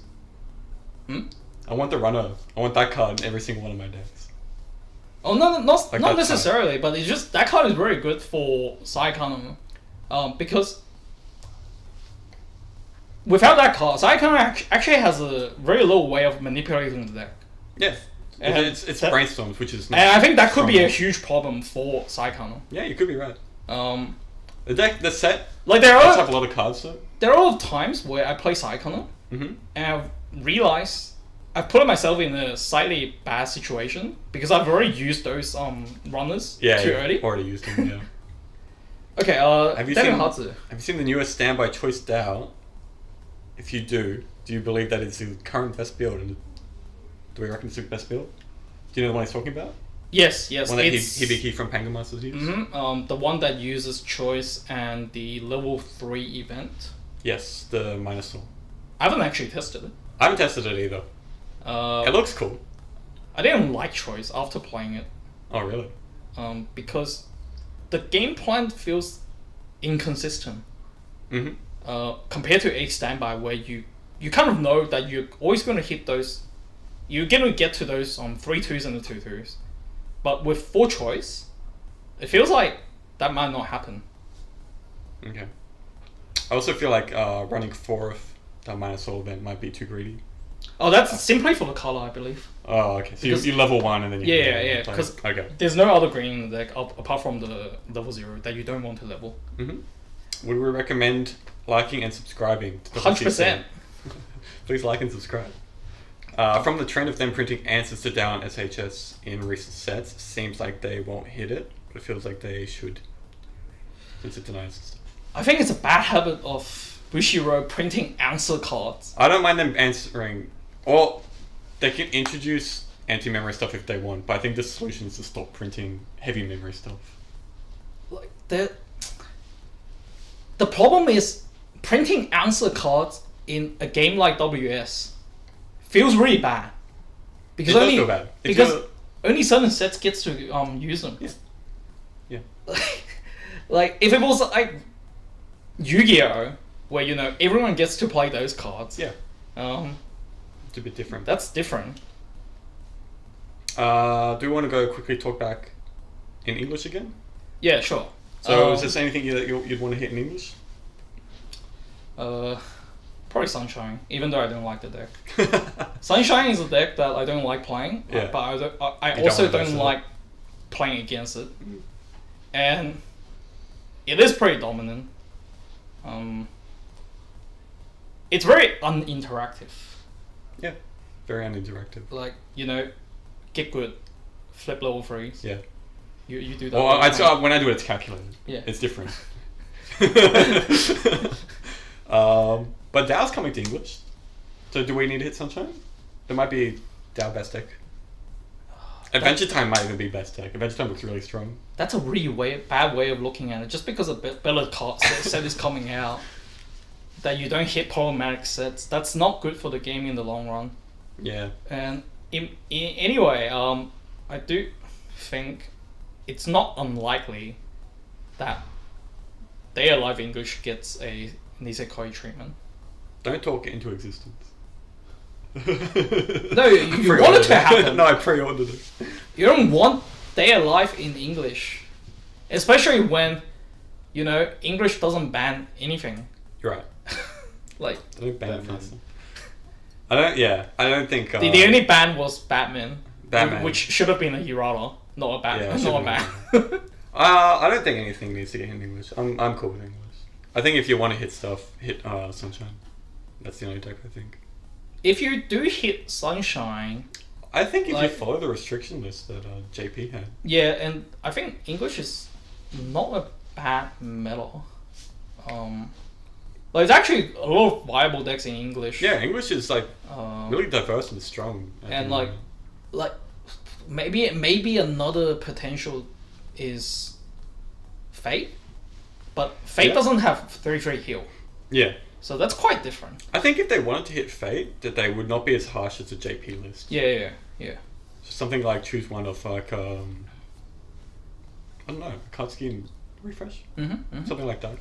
Hmm? I want the runner. I want that card in every single one of my decks. Oh no, not Like necessarily, but it's just that card is very good for Saekano, because without that card, Saekano actually has a very low way of manipulating the deck. Yeah, and it's brainstorms, which is. And I think that could be a strong. huge problem for Saekano. Yeah, you could be right. The set. Like does have a lot of cards though. There are a lot of times where I play Saekano, Mm-hmm. and I've realized I've put myself in a slightly bad situation because I've already used those runners too early. Already used them. Yeah. Okay. Have you seen the newest standby choice Dao? If you do you believe that it's the current best build? And do we reckon it's the best build? Do you know the one he's talking about? Yes. One that Hibiki from Pangamasters used? Mm-hmm. The one that uses choice and the level 3 event. Yes, the minus soul. I haven't actually tested it. I haven't tested it either. It looks cool. I didn't like choice after playing it. Oh, really? Because the game plan feels inconsistent. Mm-hmm. Compared to a standby where you kind of know that you're always going to hit those. You're going to get to those 3/2s and the 2/2s. But with 4 choice, it feels like that might not happen. Okay. I also feel like running 4th that minus soul event might be too greedy. Oh, that's simply for the color, I believe. Oh, okay. So you level 1 and then you yeah. Because there's no other green in the deck apart from the level 0 that you don't want to level. Mm-hmm. Would we recommend liking and subscribing to the 100%. Please like and subscribe. From the trend of them printing answers to down SHS in recent sets, seems like they won't hit it, but it feels like they should, since it denies and stuff. I think it's a bad habit of Bushiroad printing answer cards. I don't mind them answering, or they can introduce anti-memory stuff if they want, but I think the solution is to stop printing heavy memory stuff. Like the problem is printing answer cards in a game like WS feels really bad. Because it does feel bad. Because only certain sets gets to use them. Yeah. Like if it was like Yu-Gi-Oh, where everyone gets to play those cards. Yeah. It's a bit different. That's different. Do we want to go quickly talk back in English again? Yeah, sure. So is there anything you'd want to hit in English? Probably Sunshine, even though I don't like the deck. Sunshine is a deck that I don't like playing, but I also don't like playing against it. And it is pretty dominant. It's very uninteractive. Yeah, very uninteractive. Like, get good, flip level 3s. Yeah. You do that. Well, when I do it, it's calculated. Yeah. It's different. But Dao's coming to English. So do we need to hit Sunshine? There might be Dao best deck. Adventure Time might even be best deck. Adventure Time looks really strong. That's a really bad way of looking at it. Just because a better set is coming out, that you don't hit problematic sets, that's not good for the game in the long run. Yeah. And Anyway, I do think it's not unlikely that Day Alive English gets a Nisekoi treatment. Don't talk it into existence. No, you want it to happen. No, I pre-ordered it. You don't want Day Alive in English, especially when, English doesn't ban anything. You're right. Like, I don't ban fast. I don't think... the only ban was Batman. Batman. Which should have been a Hirata, not a Batman. Yeah, not a Bat. I don't think anything needs to get in English. I'm cool with English. I think if you want to hit stuff, hit Sunshine. That's the only deck, I think. If you do hit Sunshine... I think if you follow the restriction list that JP had. Yeah, and I think English is not a bad metal. There's actually a lot of viable decks in English. Yeah, English is really diverse and strong. And maybe another potential is Fate, but Fate doesn't have 3/3 heal. Yeah. So that's quite different. I think if they wanted to hit Fate, that they would not be as harsh as the JP list. Yeah. So something like choose one of I don't know, card scheme refresh? Something like that.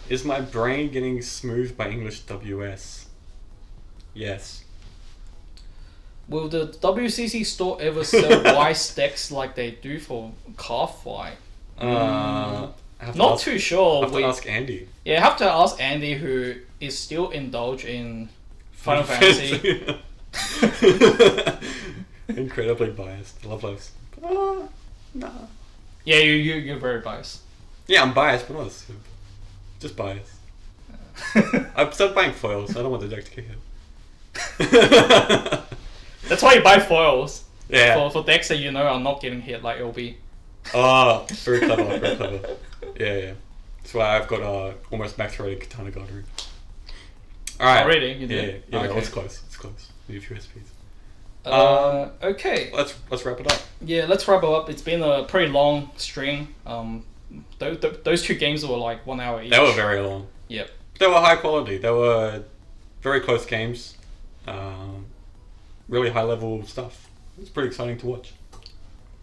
Is my brain getting smoothed by English WS? Yes. Will the WCC store ever sell Weiss decks like they do for Carfight? Not too sure. I have to ask Andy. Yeah, I have to ask Andy, who is still indulged in Final Fantasy. Incredibly biased. Love lives. Nah. Yeah, you're very biased. Yeah, I'm biased, but not super. Just biased. I've started buying foils. I don't want the deck to get hit. That's why you buy foils. Yeah. For decks that are not getting hit, like LB. Oh, very clever, very clever. Yeah. That's why I've got almost max rated Katana Guardian. Alright. Already? You did? Yeah, Okay. it's close. Need a few SPs. Okay. Let's wrap it up. Yeah, let's wrap it up. It's been a pretty long stream. Those two games were like 1 hour each. They were very long. Yep. They were high quality. They were very close games. Really high level stuff. It was pretty exciting to watch.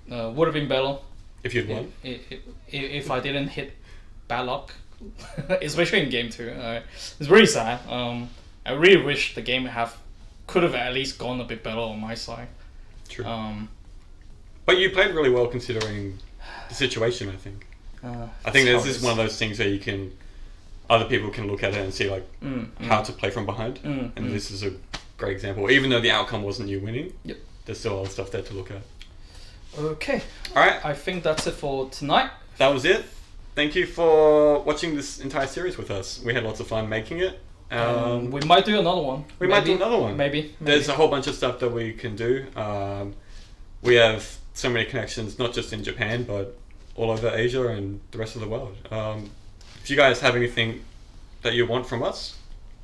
Would have been better if you'd won. If I didn't hit bad luck, especially in game 2. It's really sad. I really wish the game could have at least gone a bit better on my side. True. But you played really well considering the situation, I think. I think this is one of those things where other people can look at it and see how to play from behind. And this is a great example. Even though the outcome wasn't you winning, there's still other stuff there to look at. Okay. Alright. I think that's it for tonight. That was it. Thank you for watching this entire series with us. We had lots of fun making it. We might do another one. Might do another one. Maybe. There's a whole bunch of stuff that we can do. We have so many connections, not just in Japan, but all over Asia and the rest of the world. If you guys have anything that you want from us,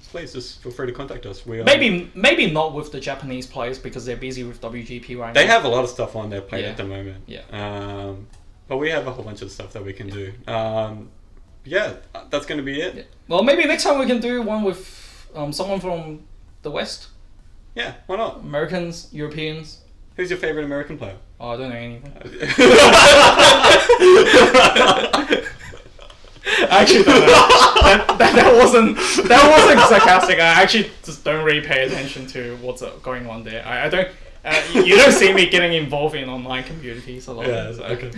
please just feel free to contact us. Maybe not with the Japanese players because they're busy with WGP right now. They have a lot of stuff on their plate at the moment. Yeah. But we have a whole bunch of stuff that we can do. That's going to be it. Yeah. Well, maybe next time we can do one with someone from the West. Yeah, why not? Americans, Europeans. Who's your favorite American player? Oh, I don't know anything. I actually don't know. That wasn't sarcastic. I actually just don't really pay attention to what's going on there. I don't. You don't see me getting involved in online communities a lot. Yeah. Okay.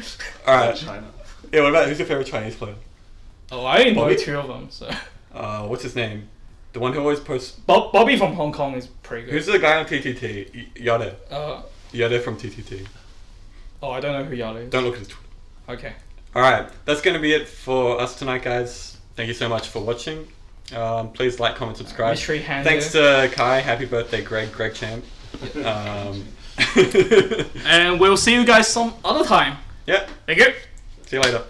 All right. China. Yeah. What about who's your favorite Chinese player? Oh, I only know 2 of them. So. What's his name? The one who always posts. Bobby from Hong Kong is pretty good. Who's the guy on TTT? Yade. Yade from TTT. Oh, I don't know who Yade is. Don't look at his Twitter. Okay. Alright, that's going to be it for us tonight, guys. Thank you so much for watching. Please like, comment, subscribe. Mystery hand. Thanks to Kai. Happy birthday, Greg Champ. And we'll see you guys some other time. Yeah. Thank you. See you later.